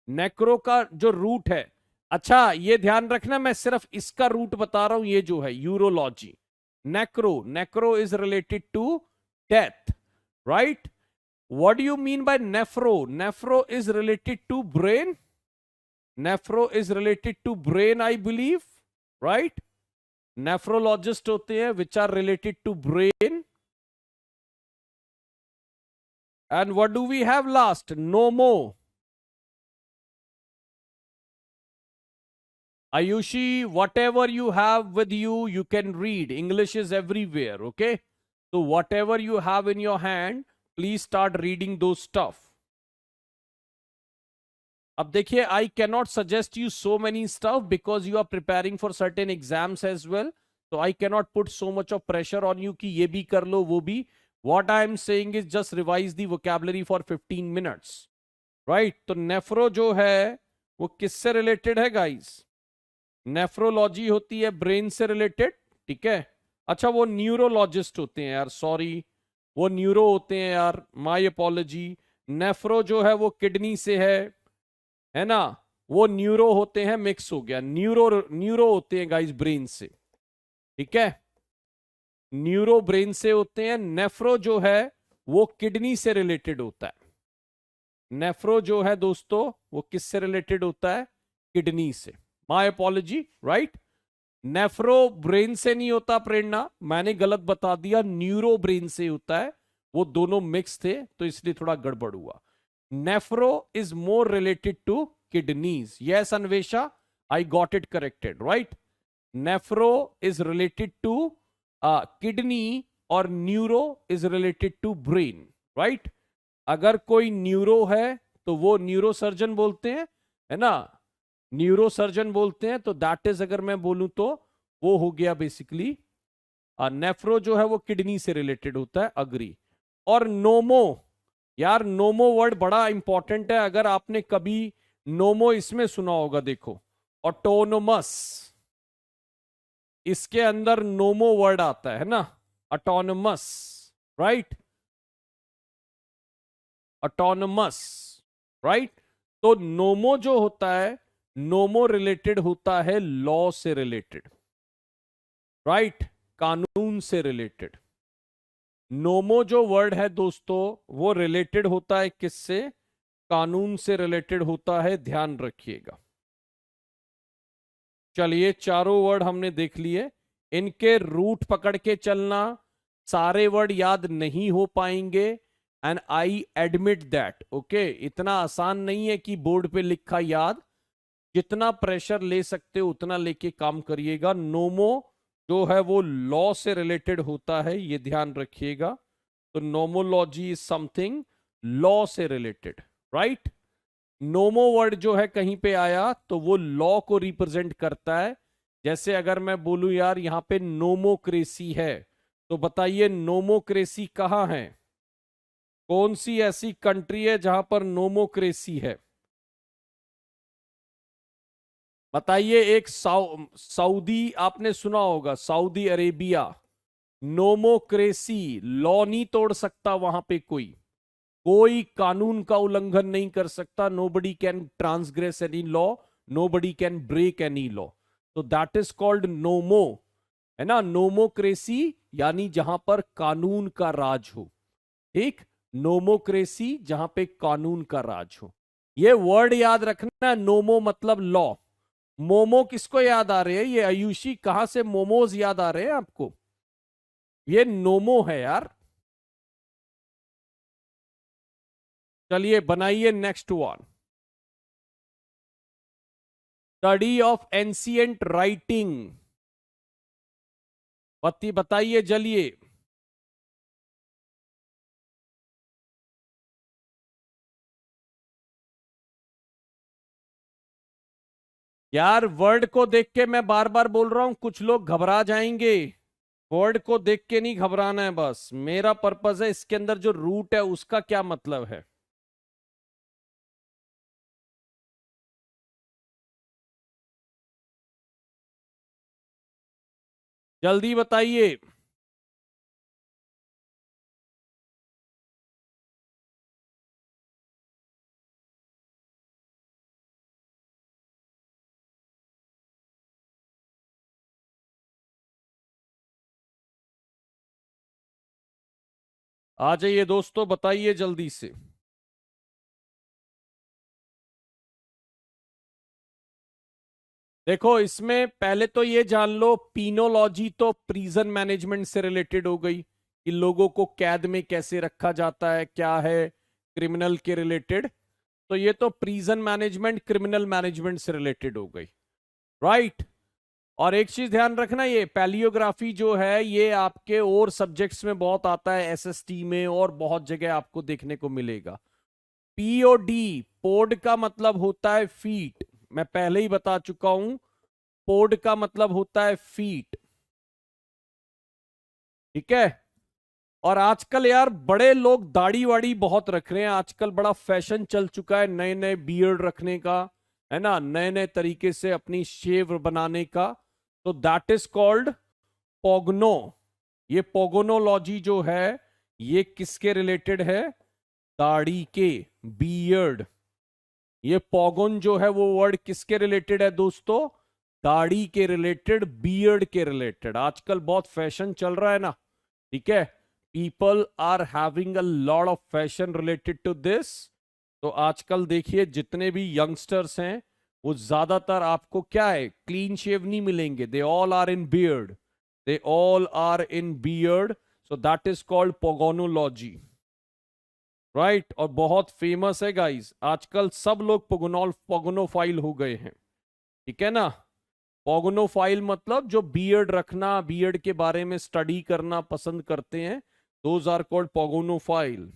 Necro का जो रूट है, अच्छा ये ध्यान रखना, मैं सिर्फ इसका रूट बता रहा हूं, ये जो है urology. Necro, necro is related to death, right? What do you mean by nephro? Nephro is related to brain. Nephro is related to brain, I believe, right? Nephrologist होते हैं which are related to brain. And what do we have last? Nomo. Ayushi, whatever you have with you, you can read. English is everywhere, okay? So whatever you have in your hand, please start reading those stuff. अब देखिए I cannot suggest you so many stuff because you are preparing for certain exams as well, तो I cannot put so much of pressure on you कि ये भी कर लो वो भी। What I am saying is just revise the vocabulary for 15 minutes, right. तो nephro जो है वो किससे रिलेटेड है गाइस? नेफ्रोलॉजी होती है ब्रेन से रिलेटेड, ठीक है। अच्छा वो न्यूरोलॉजिस्ट होते हैं यार, सॉरी, वो न्यूरो होते हैं यार, माय अपॉलॉजी। नेफ्रो जो है वो किडनी से है ना, वो न्यूरो होते हैं, मिक्स हो गया। न्यूरो होते हैं गाइस ब्रेन से, ठीक है, न्यूरो ब्रेन से होते हैं। नेफ्रो जो है वो किडनी से रिलेटेड होता है। नेफ्रो जो है दोस्तों वो किससे रिलेटेड होता है? किडनी से। My apology, right. Nephro brain से नहीं होता प्रेरणा, मैंने गलत बता दिया, न्यूरो ब्रेन से होता है। वो दोनों मिक्स थे तो इसलिए थोड़ा गड़बड़ हुआ। Nephro is more related to kidneys. Yes Anvesha, I got it corrected, right. Nephro is related to kidney और neuro is related to brain, right. अगर कोई न्यूरो है तो वो न्यूरो सर्जन बोलते हैं, है ना, न्यूरो सर्जन बोलते हैं। तो दैट इज, अगर मैं बोलूं तो वो हो गया बेसिकली। नेफ्रो जो है वो किडनी से रिलेटेड होता है, अग्री। और नोमो, यार नोमो वर्ड बड़ा इंपॉर्टेंट है, अगर आपने कभी नोमो इसमें सुना होगा, देखो ऑटोनोमस, इसके अंदर नोमो वर्ड आता है ना, ऑटोनोमस, राइट, ऑटोनोमस, राइट। तो नोमो जो होता है, नोमो रिलेटेड होता है लॉ से रिलेटेड, राइट, कानून से रिलेटेड। नोमो जो वर्ड है दोस्तों वो रिलेटेड होता है किससे? कानून से रिलेटेड होता है, ध्यान रखिएगा। चलिए चारों वर्ड हमने देख लिए, इनके रूट पकड़ के चलना। सारे वर्ड याद नहीं हो पाएंगे, and I admit that, okay. इतना आसान नहीं है कि बोर्ड पे लिखा याद, जितना प्रेशर ले सकते हो उतना लेके काम करिएगा। नोमो जो है वो लॉ से रिलेटेड होता है, ये ध्यान रखिएगा। तो नोमोलॉजी इज समथिंग लॉ से रिलेटेड, राइट। नोमो वर्ड जो है कहीं पे आया तो वो लॉ को रिप्रेजेंट करता है। जैसे अगर मैं बोलूं यार यहां पे नोमोक्रेसी है, तो बताइए नोमोक्रेसी कहां है? कौन सी ऐसी कंट्री है जहां पर नोमोक्रेसी है? बताइए। एक सऊदी, आपने सुना होगा सऊदी अरेबिया, नोमोक्रेसी, लॉ नहीं तोड़ सकता वहां पे कोई, कोई कानून का उल्लंघन नहीं कर सकता। Nobody can transgress any law, nobody can break any law. तो दैट इज कॉल्ड नोमो, है ना, नोमोक्रेसी, यानी जहां पर कानून का राज हो। ठीक, नोमोक्रेसी जहां पे कानून का राज हो। ये वर्ड याद रखना है, नोमो मतलब लॉ। मोमो किसको याद आ रहे हैं? ये आयुषी, कहां से मोमोज याद आ रहे हैं आपको? ये नोमो है यार। चलिए बनाइए next one. Study of ancient writing, बताइए जलिए। यार वर्ड को देख के मैं बार बार बोल रहा हूं, कुछ लोग घबरा जाएंगे। वर्ड को देख के नहीं घबराना है, बस मेरा पर्पस है इसके अंदर जो रूट है उसका क्या मतलब है। जल्दी बताइए। आ जाइए दोस्तों, बताइए जल्दी से। देखो इसमें पहले तो ये जान लो, पीनोलॉजी तो प्रिजन मैनेजमेंट से रिलेटेड हो गई, कि लोगों को कैद में कैसे रखा जाता है, क्या है, क्रिमिनल के रिलेटेड। तो ये तो प्रिजन मैनेजमेंट, क्रिमिनल मैनेजमेंट से रिलेटेड हो गई, राइट। और एक चीज ध्यान रखना, ये पैलियोग्राफी जो है ये आपके और सब्जेक्ट्स में बहुत आता है, एसएसटी में और बहुत जगह आपको देखने को मिलेगा। पीओडी, पोड का मतलब होता है फीट, मैं पहले ही बता चुका हूं, पोड का मतलब होता है फीट, ठीक है। और आजकल यार बड़े लोग दाढ़ी वाड़ी बहुत रख रहे हैं, आजकल बड़ा फैशन चल चुका है नए नए बियर्ड रखने का, है ना, नए नए तरीके से अपनी शेव बनाने का। तो दैट इज कॉल्ड पोगनो। ये पोगोनोलॉजी जो है ये किसके रिलेटेड है? दाढ़ी के, बियर्ड। ये पोगोन जो है वो वर्ड किसके रिलेटेड है दोस्तों? दाढ़ी के रिलेटेड, बियर्ड के रिलेटेड। आजकल बहुत फैशन चल रहा है ना, ठीक है, people are having a lot of fashion related to this. तो आजकल देखिए जितने भी यंगस्टर्स हैं वो ज्यादातर आपको क्या है, क्लीन शेव नहीं मिलेंगे, they all are in beard, they all are in beard. So that is called pogonology, right. और बहुत फेमस है गाइस, आजकल सब लोग पोगोनोफाइल हो गए हैं, ठीक है ना। पोगोनोफाइल मतलब जो बियर्ड रखना, बियर्ड के बारे में स्टडी करना पसंद करते हैं, दोज आर कॉल्ड पोगोनोफाइल।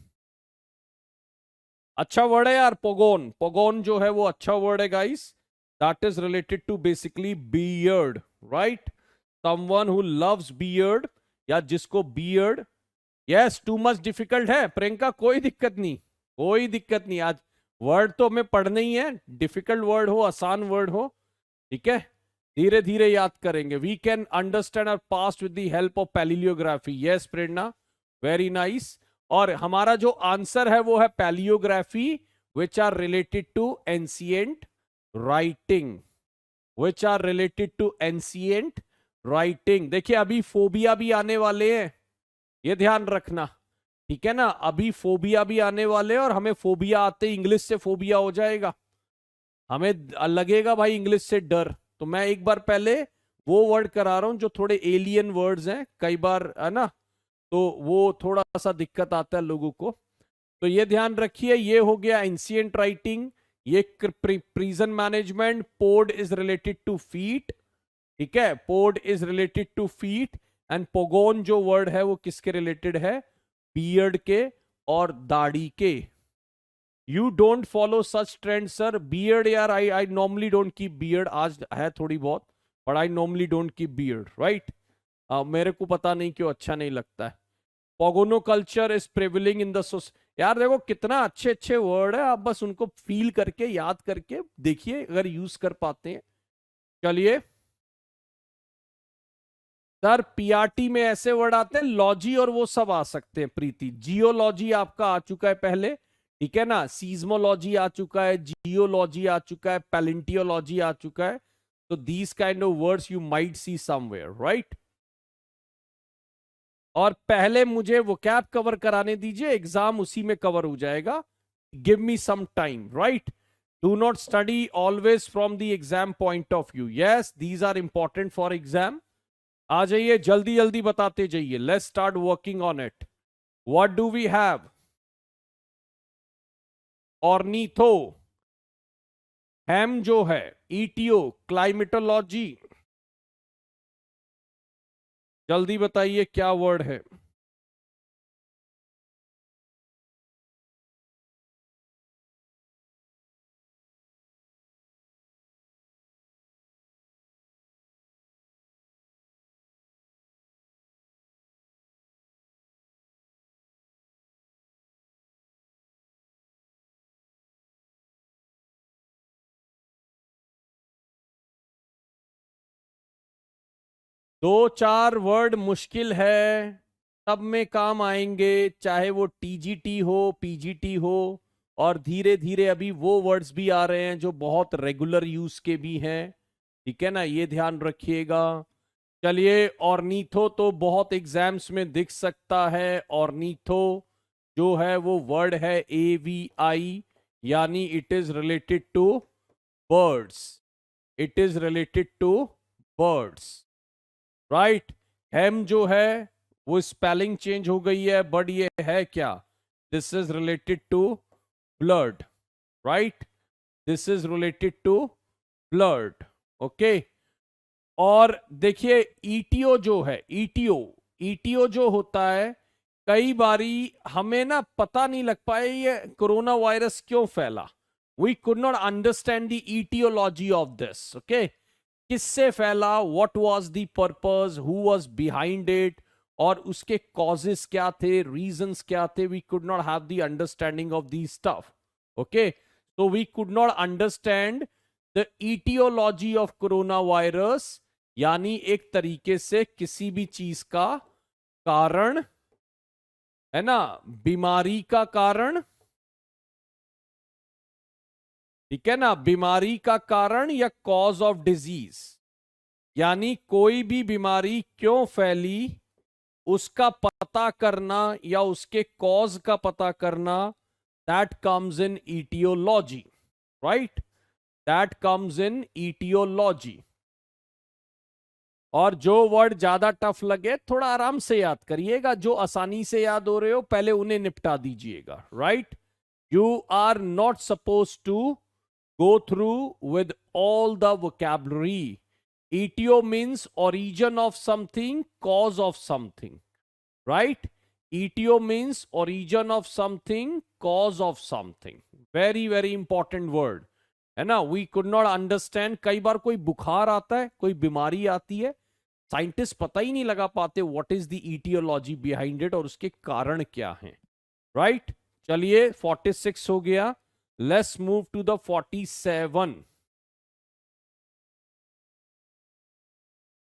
अच्छा वर्ड है यार पोगोन। पोगोन जो है वो अच्छा वर्ड है guys, that is related to basically beard, right. Someone who loves beard, या जिसको beard. Yes, too much difficult है प्रियंका, कोई दिक्कत नहीं, कोई दिक्कत नहीं। आज वर्ड तो हमें पढ़ने ही है, डिफिकल्ट वर्ड हो आसान वर्ड हो, ठीक है, धीरे धीरे याद करेंगे। We can understand our past with the help of palaeography. Yes Prerna, very nice. और हमारा जो आंसर है वो है palaeography, which are related to ancient writing, which are related to ancient writing. देखिए अभी फोबिया भी आने वाले हैं, ये ध्यान रखना, ठीक है ना। अभी फोबिया भी आने वाले हैं और हमें फोबिया आते इंग्लिश से फोबिया हो जाएगा, हमें लगेगा भाई इंग्लिश से डर। तो मैं एक बार पहले वो वर्ड करा रहा हूं जो थोड़े एलियन वर्ड्स हैं, कई बार है ना, तो वो थोड़ा सा दिक्कत आता है लोगों को। तो ये ध्यान रखिए, ये हो गया एंशिएंट राइटिंग, ये prison management. Pod is related to feet, ठीक है, pod is related to feet. And pogon जो वर्ड है वो किसके रिलेटेड है? बियर्ड के और दाढ़ी के। You don't follow such trend sir. Beard यार, I normally don't keep beard, आज है थोड़ी बहुत, but I normally don't keep beard, right. मेरे को पता नहीं क्यों अच्छा नहीं लगता है। Pogono culture is prevailing in the यार देखो कितना अच्छे अच्छे वर्ड है, आप बस उनको फील करके याद करके देखिए अगर यूज कर पाते हैं। चलिए सर, पीआरटी में ऐसे वर्ड आते हैं, लॉजी और वो सब आ सकते हैं प्रीति। जियोलॉजी आपका आ चुका है पहले, ठीक है ना, सीज्मोलॉजी आ चुका है, जियोलॉजी आ चुका है, पैलेंटियोलॉजी आ चुका है। तो these kind of words you might see somewhere, right. और पहले मुझे वो कैप कवर कराने दीजिए, एग्जाम उसी में कवर हो जाएगा। Give me some time, right. Do not study always from the exam point of view. Yes, these are important for exam. आ जाइए, जल्दी जल्दी बताते जाइए। Let's start working on it. What do we have? Ornitho, haem जो है, ETO, climatology. जल्दी बताइए क्या वर्ड है? दो चार वर्ड मुश्किल है, सब में काम आएंगे, चाहे वो टीजीटी हो, पीजीटी हो। और धीरे धीरे अभी वो वर्ड्स भी आ रहे हैं जो बहुत रेगुलर यूज के भी हैं, ठीक है ना, ये ध्यान रखिएगा। चलिए, ऑर्निथो तो बहुत एग्जाम्स में दिख सकता है। ऑर्निथो जो है वो वर्ड है AVI, यानी it is related to birds, it is related to birds, right. Haem जो है वो स्पेलिंग चेंज हो गई है, बट ये है क्या? This is related to blood, right, this is related to blood, okay. और देखिए ईटीओ जो है, ईटीओ जो होता है, कई बारी हमें ना पता नहीं लग पाए ये कोरोना वायरस क्यों फैला। We could not understand the aetiology of this, okay. किससे फैला, what was the purpose, who was behind it, और उसके कॉजेस क्या थे, रीजंस क्या थे, we could not have the understanding of the stuff. Okay, तो we could not understand the aetiology of corona virus, यानी एक तरीके से किसी भी चीज का कारण, है ना, बीमारी का कारण, ठीक है ना, बीमारी का कारण या कॉज ऑफ डिजीज, यानी कोई भी बीमारी क्यों फैली उसका पता करना या उसके कॉज का पता करना, that comes in aetiology, right, that comes in aetiology. और जो वर्ड ज्यादा टफ लगे थोड़ा आराम से याद करिएगा, जो आसानी से याद हो रहे हो पहले उन्हें निपटा दीजिएगा, right. You are not suppose to go through with all the vocabulary. Etio means origin of something, cause of something, right? Etio means origin of something, cause of something. Very very important word, है ना. We could not understand. कई बार कोई बुखार आता है, कोई बीमारी आती है, साइंटिस्ट पता ही नहीं लगा पाते what is the etiology behind it और उसके कारण क्या हैं, right? चलिए 46 हो गया. Let's move to the 47.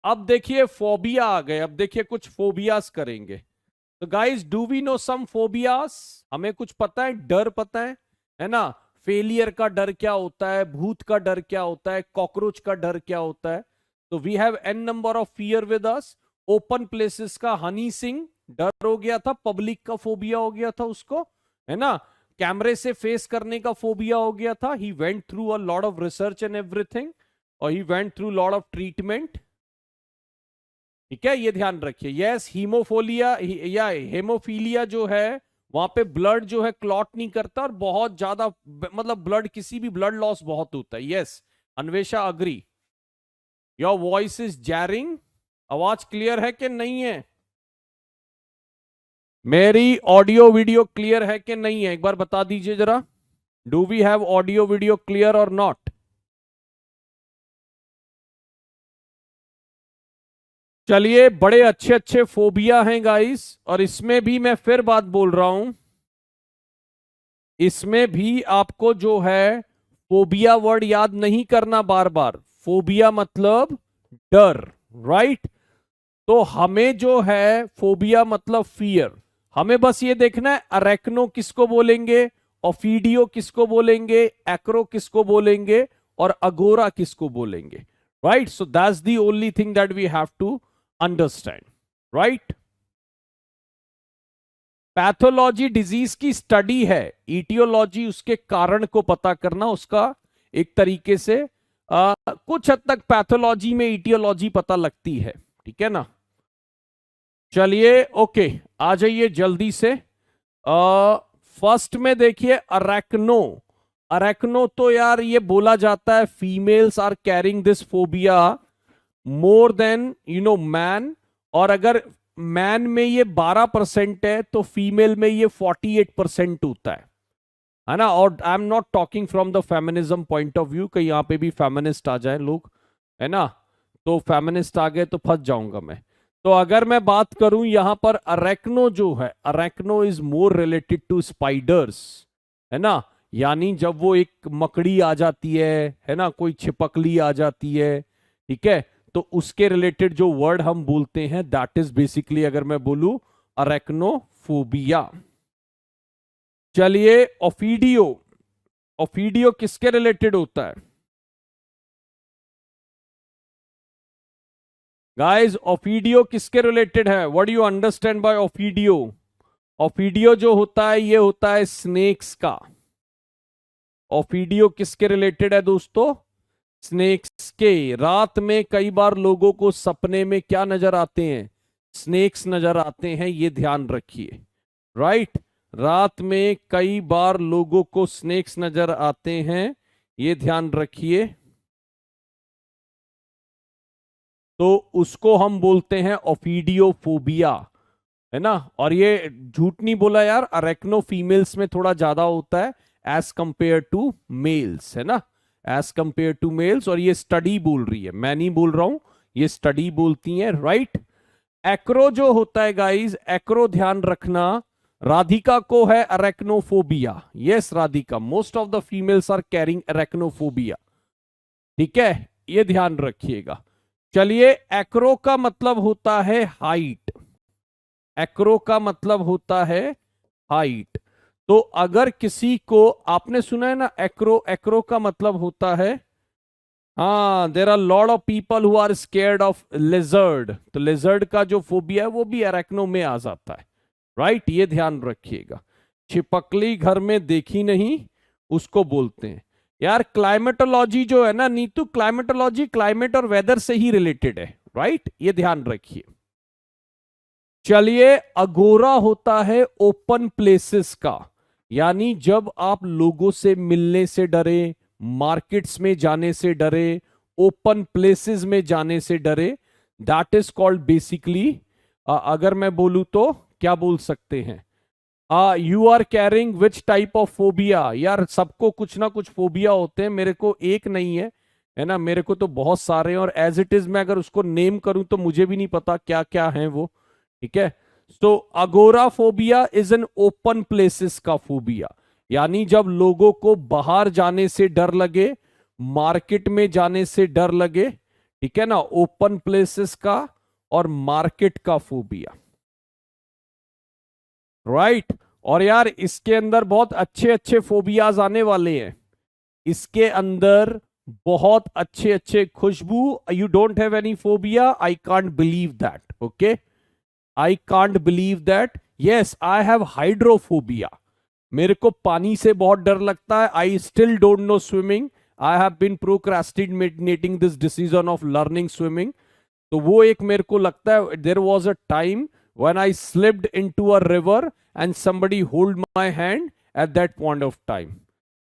अब देखिए फोबिया आ गए. अब देखिए कुछ फोबियास करेंगे. तो guys, do we know some phobias? हमें कुछ पता है, डर पता है ना. फेलियर का डर क्या होता है, भूत का डर क्या होता है, कॉकरोच का डर क्या होता है. तो we have an number of fear with us. Open places का हनी सिंह डर हो गया था, पब्लिक का फोबिया हो गया था उसको, है ना. कैमरे से फेस करने का फोबिया हो गया था. He went through a lot of research and everything, और he went through lot of treatment. ठीक है, ये ध्यान रखिए. यस, हीमोफोलिया या हेमोफीलिया जो है वहां पे ब्लड जो है क्लॉट नहीं करता और बहुत ज्यादा, मतलब ब्लड, किसी भी ब्लड लॉस बहुत होता है. Yes, Anvesha agree. Your voice is jarring. आवाज क्लियर है कि नहीं है? मेरी ऑडियो वीडियो क्लियर है कि नहीं है, एक बार बता दीजिए जरा. Do we have audio video clear और नॉट? चलिए, बड़े अच्छे अच्छे फोबिया हैं गाइस, और इसमें भी मैं फिर बात बोल रहा हूं, इसमें भी आपको जो है फोबिया वर्ड याद नहीं करना बार बार. फोबिया मतलब डर, राइट. तो हमें जो है फोबिया मतलब फियर, हमें बस ये देखना है अरेक्नो किसको बोलेंगे, ओफीडियो किसको बोलेंगे, एक्रो किसको बोलेंगे, और अगोरा किसको बोलेंगे, right. So that's the only thing that we have to understand, right. Pathology disease की स्टडी है, ईटियोलॉजी उसके कारण को पता करना, उसका एक तरीके से कुछ हद तक पैथोलॉजी में ईटियोलॉजी पता लगती है, ठीक है ना. चलिए, ओके, आ जाइए जल्दी से. फर्स्ट में देखिए अरेक्नो. अरेक्नो तो यार ये बोला जाता है females are carrying this phobia more than man, और अगर मैन में ये 12% है तो फीमेल में ये 48% होता है ना. और I am not talking from the feminism point of view, कहीं यहाँ पे भी फेमिनिस्ट आ जाए लोग, है ना. तो फेमिनिस्ट आ गए तो फंस जाऊंगा मैं. तो अगर मैं बात करूं यहां पर अरेक्नो जो है, arachno is more related to spiders, है ना. यानी जब वो एक मकड़ी आ जाती है ना, कोई छिपकली आ जाती है, ठीक है, तो उसके रिलेटेड जो वर्ड हम बोलते हैं दैट इज बेसिकली, अगर मैं बोलूं, अरेक्नोफोबिया. चलिए, ओफीडियो. ओफीडियो किसके रिलेटेड होता है गाइस? ओफीडियो किसके रिलेटेड है? What do you understand by ophidio? Ophidio जो होता है ये होता है स्नेक्स का. ओफीडियो किसके रिलेटेड है दोस्तों? स्नेक्स के. रात में कई बार लोगों को सपने में क्या नजर आते हैं? स्नेक्स नजर आते हैं, ये ध्यान रखिए, राइट. रात में कई बार लोगों को स्नेक्स नजर आते हैं, ये ध्यान रखिए. तो उसको हम बोलते हैं ओफीडियोफोबिया, है ना. और ये झूठ नहीं बोला यार, अरेक्नो फीमेल्स में थोड़ा ज्यादा होता है एज कंपेयर टू मेल्स, है ना, एज कंपेयर टू मेल्स. और ये स्टडी बोल रही है, मैं नहीं बोल रहा हूं, ये स्टडी बोलती है, राइट. एक्रो जो होता है गाइस, एक्रो ध्यान रखना, राधिका को है arachnophobia. Yes Radhika, most of the females are carrying arachnophobia. ठीक है, ये ध्यान रखिएगा। चलिए, एक्रो का मतलब होता है हाइट। एक्रो का मतलब होता है हाइट। तो अगर किसी को, आपने सुना है ना एक्रो, एक्रो का मतलब होता है, हाँ, there are lot of people who are scared of lizard. तो लेजर्ड का जो फोबिया है वो भी अरेक्नो में आ जाता है, राइट? ये ध्यान रखिएगा। छिपकली घर में देखी नहीं, उसको बोलते हैं यार क्लाइमेटोलॉजी जो है ना नीतू, क्लाइमेटोलॉजी क्लाइमेट और वेदर से ही रिलेटेड है, राइट? ये ध्यान रखिए। चलिए, अगोरा होता है ओपन प्लेसेस का, यानी जब आप लोगों से मिलने से डरे, मार्केट्स में जाने से डरे, ओपन प्लेसेस में जाने से डरे, दैट इज कॉल्ड बेसिकली, अगर मैं बोलूं तो क्या बोल सकते हैं, you are carrying which type of phobia. यार सबको कुछ ना कुछ फोबिया होते हैं, मेरे को एक नहीं है ना, मेरे को तो बहुत सारे हैं, और एज इट इज मैं अगर उसको नेम करूं तो मुझे भी नहीं पता क्या क्या है वो। ठीक है, so agoraphobia is an open places का फोबिया, यानी जब लोगों को बाहर जाने से डर लगे, मार्केट में जाने से डर लगे, ठीक है ना, ओपन प्लेसेस का और मार्केट का फोबिया, राइट? और यार इसके अंदर बहुत अच्छे अच्छे फोबियाज आने वाले हैं, इसके अंदर बहुत अच्छे अच्छे। Khushbu, you don't have any phobia? I can't believe that. Okay, I can't believe that. Yes, I have hydrophobia, मेरे को पानी से बहुत डर लगता है। I still don't know swimming, I have been procrastinating this decision of learning swimming. तो वो एक मेरे को लगता है, there was a time when I slipped into a river and somebody hold my hand at that point of time.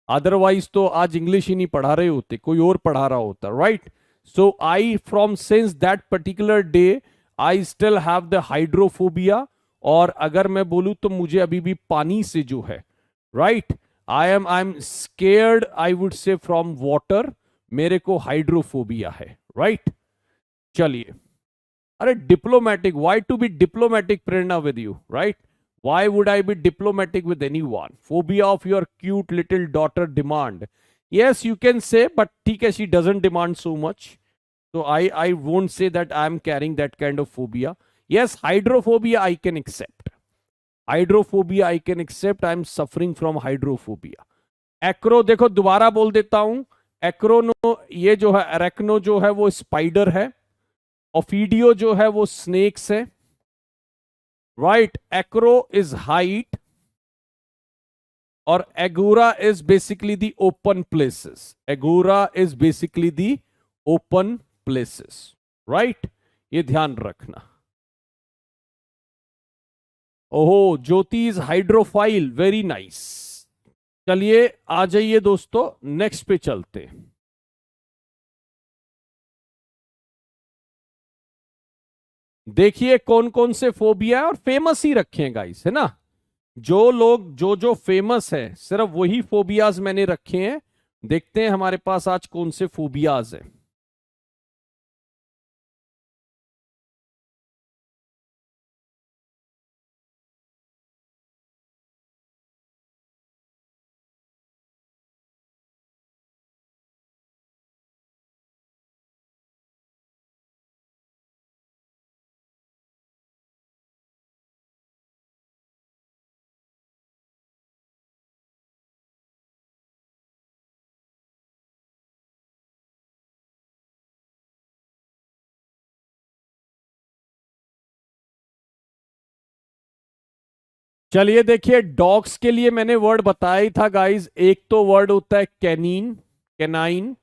Otherwise तो आज English ही नहीं पढ़ा रहे होते, कोई और पढ़ा रहा होता, right? So I from since that particular day I still have the hydrophobia. और अगर मैं बोलूं तो मुझे अभी भी पानी से जो है, right, I am scared, I would say from water, मेरे को हाइड्रोफोबिया है, राइट? चलिए, अरे diplomatic, why to be diplomatic Prerna with you, right? Why would I be diplomatic with anyone? Phobia of your cute little daughter demand, yes you can say, but ठीक है, she doesn't demand so much, so I won't say that I am carrying that kind of phobia. Yes, hydrophobia I can accept. Hydrophobia I can accept. I am suffering from hydrophobia. Acro देखो दोबारा बोल देता हूं, एक्रोनो ये जो है, अरेक्नो जो है वो स्पाइडर है, ओफीडियो जो है वो स्नेक्स है, राइट? एक्रो इज हाइट और agora is basically the open places. Agora is basically the open places, right? ये ध्यान रखना। ओहो, ज्योति इज हाइड्रोफाइल, वेरी नाइस। चलिए आ जाइए दोस्तों, नेक्स्ट पे चलते हैं। देखिए कौन कौन से फोबिया है, और फेमस ही रखे हैं गाइस, है ना? जो लोग जो जो फेमस है सिर्फ वही फोबियाज मैंने रखे हैं। देखते हैं हमारे पास आज कौन से फोबियाज हैं। चलिए देखिए, डॉग्स के लिए मैंने वर्ड बताया ही था गाइस। एक तो वर्ड होता है कैनीन, कैनाइन,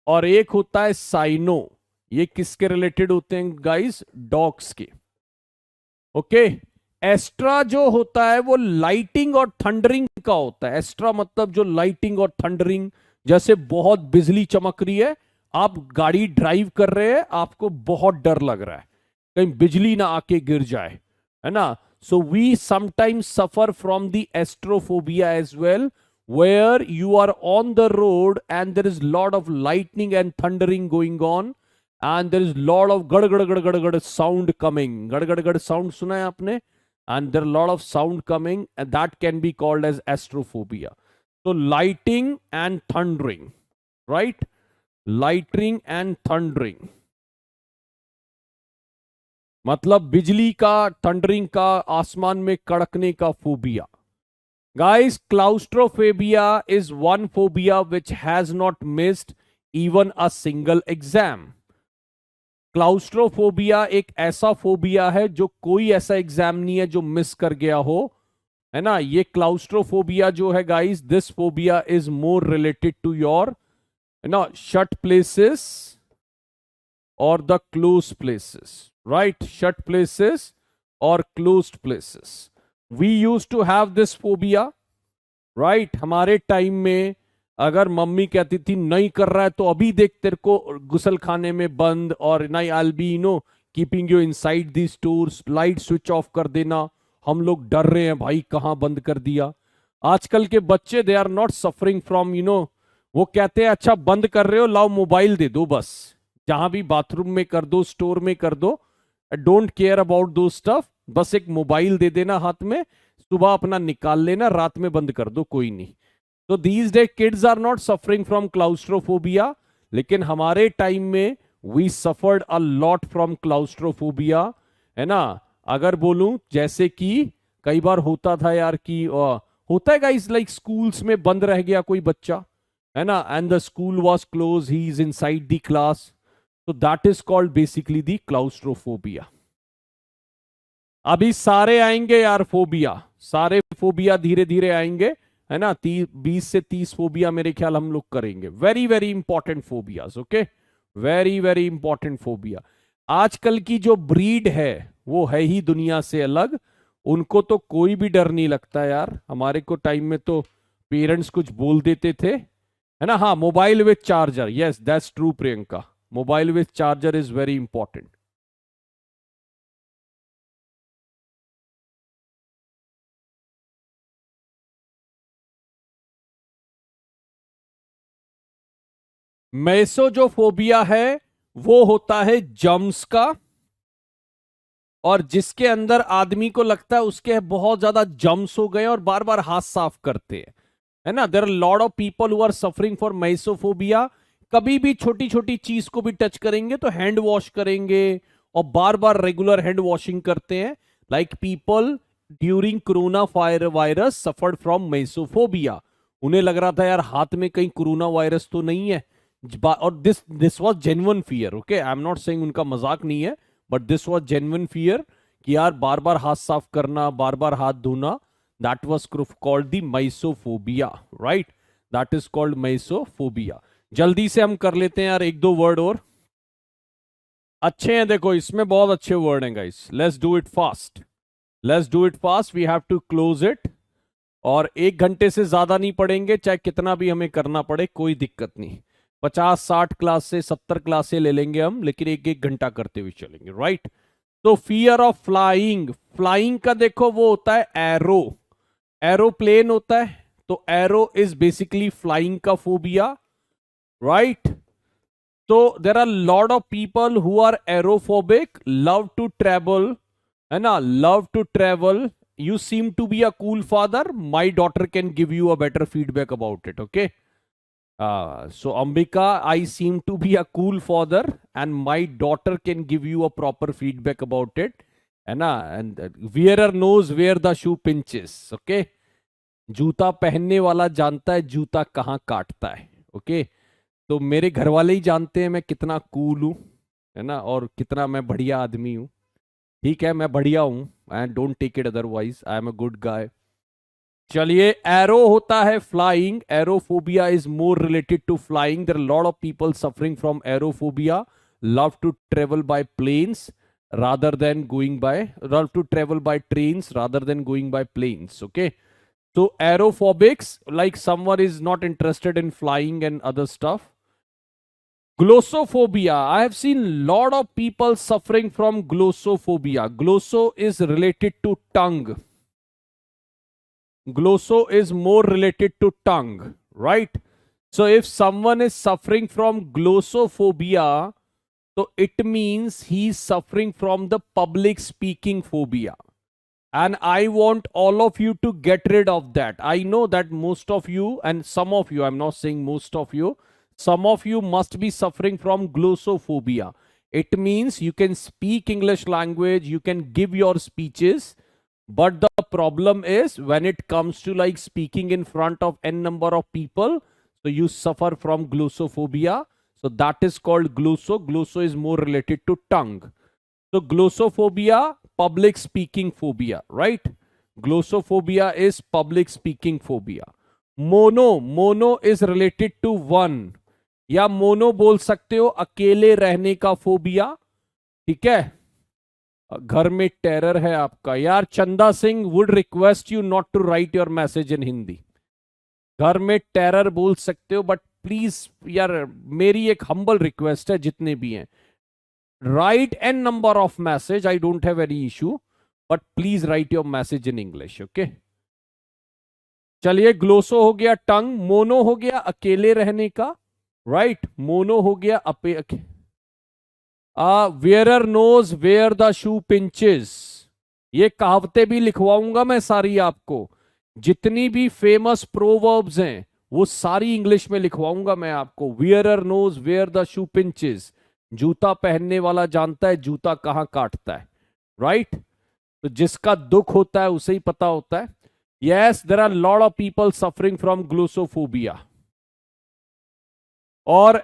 और एक होता है साइनो। ये किसके रिलेटेड होते हैं गाइस? डॉग्स के। ओके, एस्ट्रा जो होता है वो लाइटिंग और थंडरिंग का होता है। एस्ट्रा मतलब जो लाइटिंग और थंडरिंग, जैसे बहुत बिजली चमक रही है, आप गाड़ी ड्राइव कर रहे हैं, आपको बहुत डर लग रहा है कहीं बिजली ना आके गिर जाए, है ना? So we sometimes suffer from the astrophobia as well, where you are on the road and there is lot of lightning and thundering going on, and there is lot of gad gad gad gad gad sound coming. Gad gad gad sound सुना है आपने? And there are a lot of sound coming, and that can be called as astrophobia. So lighting and thundering, right? Lightning and thundering, मतलब बिजली का, thundering का, आसमान में कड़कने का phobia. Guys, claustrophobia is one phobia which has not missed even a single exam. क्लाउस्ट्रोफोबिया एक ऐसा phobia है जो कोई ऐसा एग्जाम नहीं है जो मिस कर गया हो, है ना. ये क्लाउस्ट्रोफोबिया जो है guys, this phobia is more related to your, है ना, शट प्लेसेस और the close places, right. Shut places और closed places. We use to have this phobia, right. हमारे टाइम में अगर मम्मी कहती थी नहीं कर रहा है तो अभी देख तेरे को गुसल खाने में बंद, और नहीं I be keeping you inside the stores, light switch off कर देना. हम लोग डर रहे हैं भाई कहां बंद कर दिया. आजकल के बच्चे they are not suffering from वो कहते हैं अच्छा बंद कर रहे हो, लाओ मोबाइल दे दो बस, जहां भी बाथरूम में कर दो, स्टोर में कर दो, डोंट केयर अबाउट दो स्टफ, बस एक मोबाइल दे देना हाथ में, सुबह अपना निकाल लेना, रात में बंद कर दो, कोई नहीं. तो these day kids are not suffering from claustrophobia, लेकिन हमारे टाइम में we suffered a lot from claustrophobia, है ना. अगर बोलूं जैसे कि कई बार होता था यार कि होता है गाइस, लाइक स्कूल्स में बंद रह गया कोई बच्चा, है ना, and the school was close, he is inside the class, तो that is called basically the claustrophobia. अभी सारे आएंगे यार फोबिया, सारे फोबिया धीरे धीरे आएंगे, है ना. 20 से 30 फोबिया मेरे ख्याल हम लोग करेंगे. Very very important phobias, okay, very very important phobia. आजकल की जो ब्रीड है वो है ही दुनिया से अलग, उनको तो कोई भी डर नहीं लगता यार. हमारे को टाइम में तो पेरेंट्स कुछ बोल देते थे, है ना. हाँ, mobile with charger, yes that's true Priyanka, mobile with charger is very important. मेसोजोफोबिया है वो होता है जम्स का, और जिसके अंदर आदमी को लगता है उसके बहुत ज्यादा जम्स हो गए और बार बार हाथ साफ करते हैं, है ना. There are lot of people who are suffering for mysophobia. कभी भी छोटी छोटी चीज को भी टच करेंगे तो हैंड वॉश करेंगे और बार बार रेगुलर हैंड वॉशिंग करते हैं. Like people during corona virus suffered from mysophobia. उन्हें लग रहा था यार हाथ में कहीं कोरोना वायरस तो नहीं है, और this was genuine fear, okay, I am not saying उनका मजाक नहीं है, but this was genuine fear कि यार बार बार हाथ साफ करना, बार बार हाथ धोना, that was called the mysophobia, right. That is called mysophobia. जल्दी से हम कर लेते हैं यार एक दो वर्ड और अच्छे हैं. देखो इसमें बहुत अच्छे वर्ड हैं guys, let's do it fast, let's do it fast, we have to close it. और 1 घंटे से ज्यादा नहीं पढ़ेंगे, चाहे कितना भी हमें करना पड़े, कोई दिक्कत नहीं. 50-60 क्लास से 70 क्लास से ले लेंगे हम, लेकिन 1-1 घंटा करते हुए चलेंगे, राइट. तो फियर ऑफ फ्लाइंग, फ्लाइंग का देखो वो होता है एरो, एरोप्लेन होता है, तो एरो इज बेसिकली फ्लाइंग का फोबिया, राइट. तो there are lot of people who are aerophobic, love to travel, है ना, love to travel. You seem to be a cool father. My daughter can give you a better feedback about it. Okay. So Ambika, I seem to be a cool father, and my daughter can give you a proper feedback about it. And wearer knows where the shoe pinches. Okay. जूता पहनने वाला जानता है जूता कहाँ काटता है. Okay. तो मेरे घर वाले ही जानते हैं मैं कितना कूल हूँ, है ना, और कितना मैं बढ़िया आदमी हूँ. ठीक है, मैं बढ़िया हूं, and don't take it otherwise, I am a good guy. चलिए, एरो होता है flying, aerophobia is more related to flying. There are lot of people suffering from aerophobia, love to travel by planes rather than going by, love to travel by trains rather than going by planes. Okay, so aerophobics, like someone is not interested in flying and other stuff. Glossophobia. I have seen lot of people suffering from glossophobia. Glosso is related to tongue. Glosso is more related to tongue, right? So if someone is suffering from glossophobia, तो it means he is suffering from the public speaking phobia. And I want all of you to get rid of that. I know that most of you and some of you, I'm not saying most of you, some of you must be suffering from glossophobia. It means you can speak English language, you can give your speeches, but the problem is when it comes to like speaking in front of n number of people, so you suffer from glossophobia. So that is called glosso. Glosso is more related to tongue. So glossophobia, public speaking phobia, right? Glossophobia is public speaking phobia. Mono is related to one, या mono बोल सकते हो अकेले रहने का phobia. ठीक है, घर में टेरर है आपका. यार Chanda Singh, would request you not to write your message in Hindi. घर में टेरर बोल सकते हो, बट प्लीज यार मेरी एक हम्बल रिक्वेस्ट है, जितने भी हैं, write n number of message. I don't have any issue, but please write your message in English. Okay. चलिए, ग्लोसो हो गया टंग, मोनो हो गया अकेले रहने का, राइट? मोनो हो गया wearer knows where the shoe pinches. ये कहावतें भी लिखवाऊंगा मैं सारी आपको. जितनी भी फेमस प्रोवर्ब्स हैं वो सारी इंग्लिश में लिखवाऊंगा मैं आपको. Wearer knows where the shoe pinches. जूता पहनने वाला जानता है जूता कहां काटता है, राइट? तो जिसका दुख होता है उसे ही पता होता है. Yes, there are lot of people suffering from glossophobia. और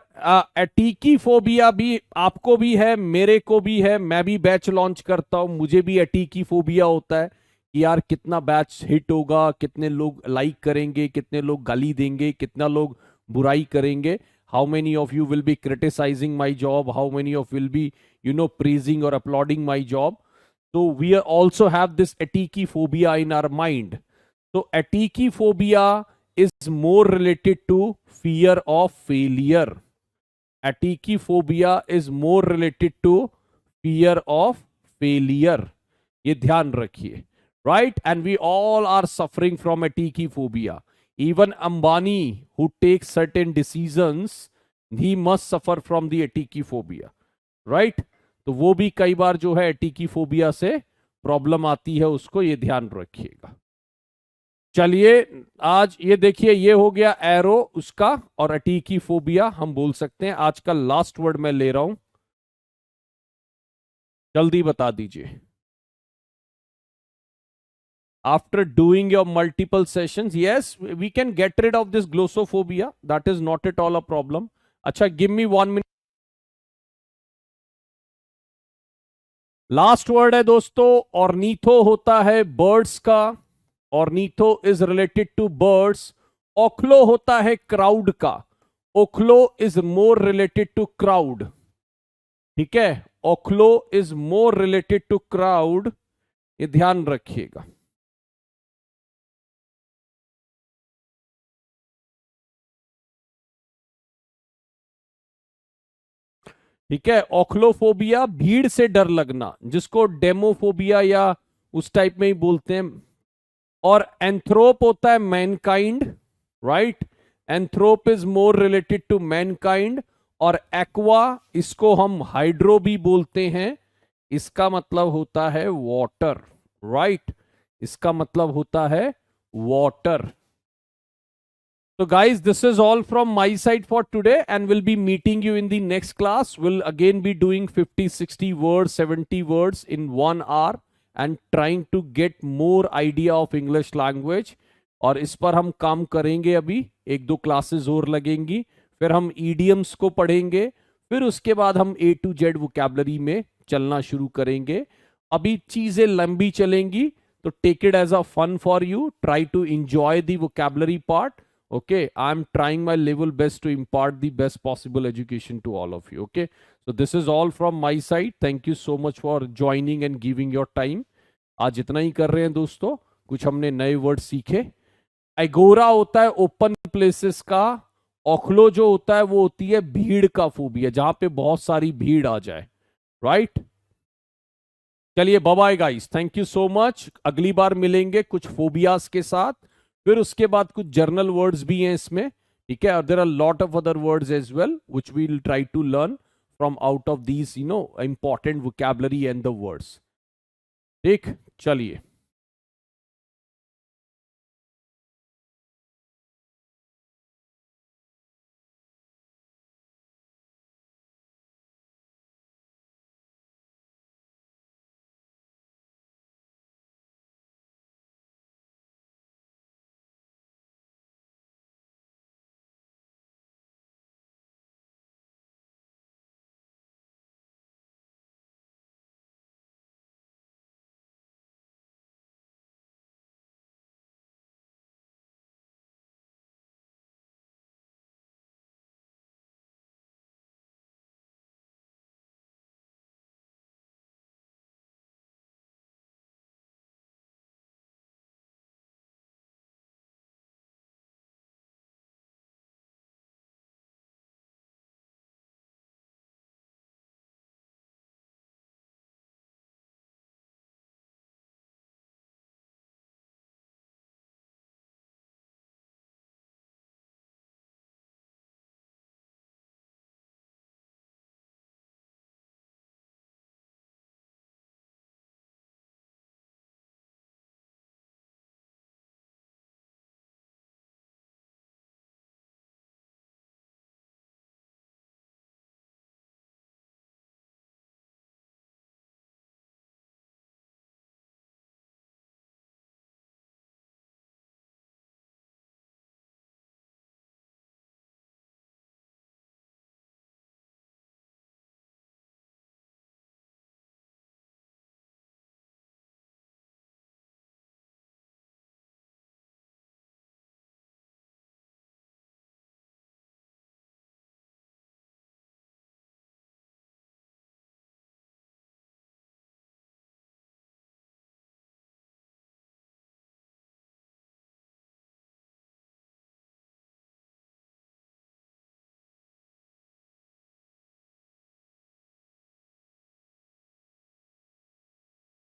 एटीकीफोबिया भी आपको भी है, मेरे को भी है. मैं भी बैच लॉन्च करता हूं, मुझे भी एटीकीफोबिया होता है कि यार कितना बैच हिट होगा, कितने लोग लाइक करेंगे, कितने लोग गाली देंगे, कितना लोग बुराई करेंगे. How many of you will be criticizing my job? How many of will be, praising or applauding my job? So we also have this etychophobia in our mind. So etychophobia is more related to fear of failure. Etychophobia is more related to fear of failure. ये ध्यान रखिए, right? And we all are suffering from etychophobia. Even Ambani, who takes certain decisions, he must suffer from the etychophobia, right? तो वो भी कई बार जो है एटीकीफोबिया से प्रॉब्लम आती है उसको, ये ध्यान रखिएगा. चलिए, आज ये देखिए, ये हो गया एरो उसका, और एटीकीफोबिया हम बोल सकते हैं. आज का लास्ट वर्ड मैं ले रहा हूं, जल्दी बता दीजिए. After doing your multiple sessions, yes, we can get rid of this glossophobia. That is not at all a problem. अच्छा, give me 1 minute. Last word है दोस्तों, ऑर्निथो होता है बर्ड्स का. Ornitho is related to birds. Ochlo होता है crowd का. Ochlo is more related to crowd. ठीक है, ochlo is more related to crowd. ये ध्यान रखिएगा. ठीक है, ओखलोफोबिया भीड़ से डर लगना, जिसको डेमोफोबिया या उस टाइप में ही बोलते हैं. और एंथ्रोप होता है mankind, right? Anthrop is more related to mankind. और एक्वा, इसको हम हाइड्रो भी बोलते हैं. इसका मतलब होता है वाटर, राइट? इसका मतलब होता है water. So guys, this is all from my side for today, and we'll be meeting you in the next class. We'll again be doing 50, 60 words, 70 words in 1 hour and trying to get more idea of English language. और इस पर हम काम करेंगे. अभी 1-2 classes और लगेंगी, फिर हम idioms को पढ़ेंगे, फिर उसके बाद हम A to Z vocabulary में चलना शुरू करेंगे. अभी चीजें लंबी चलेंगी, तो take it as a fun for you. Try to enjoy the vocabulary part. Okay, I'm trying my level best to impart the best possible education to all of you. Okay, so this is all from my side. Thank you so much for joining and giving your time. आज इतना ही कर रहे हैं दोस्तों. कुछ हमने नए word सीखे. एगोरा होता है ओपन प्लेसेस का. ओखलो जो होता है वो होती है भीड़ का फोबिया, जहां पे बहुत सारी भीड़ आ जाए, राइट? चलिए, bye bye guys, thank you so much. अगली बार मिलेंगे कुछ फोबियास के साथ, फिर उसके बाद कुछ जर्नल वर्ड्स भी हैं इसमें. ठीक है, there are lot of other words as well which we will try to learn from out of these important vocabulary and the words. ठीक, चलिए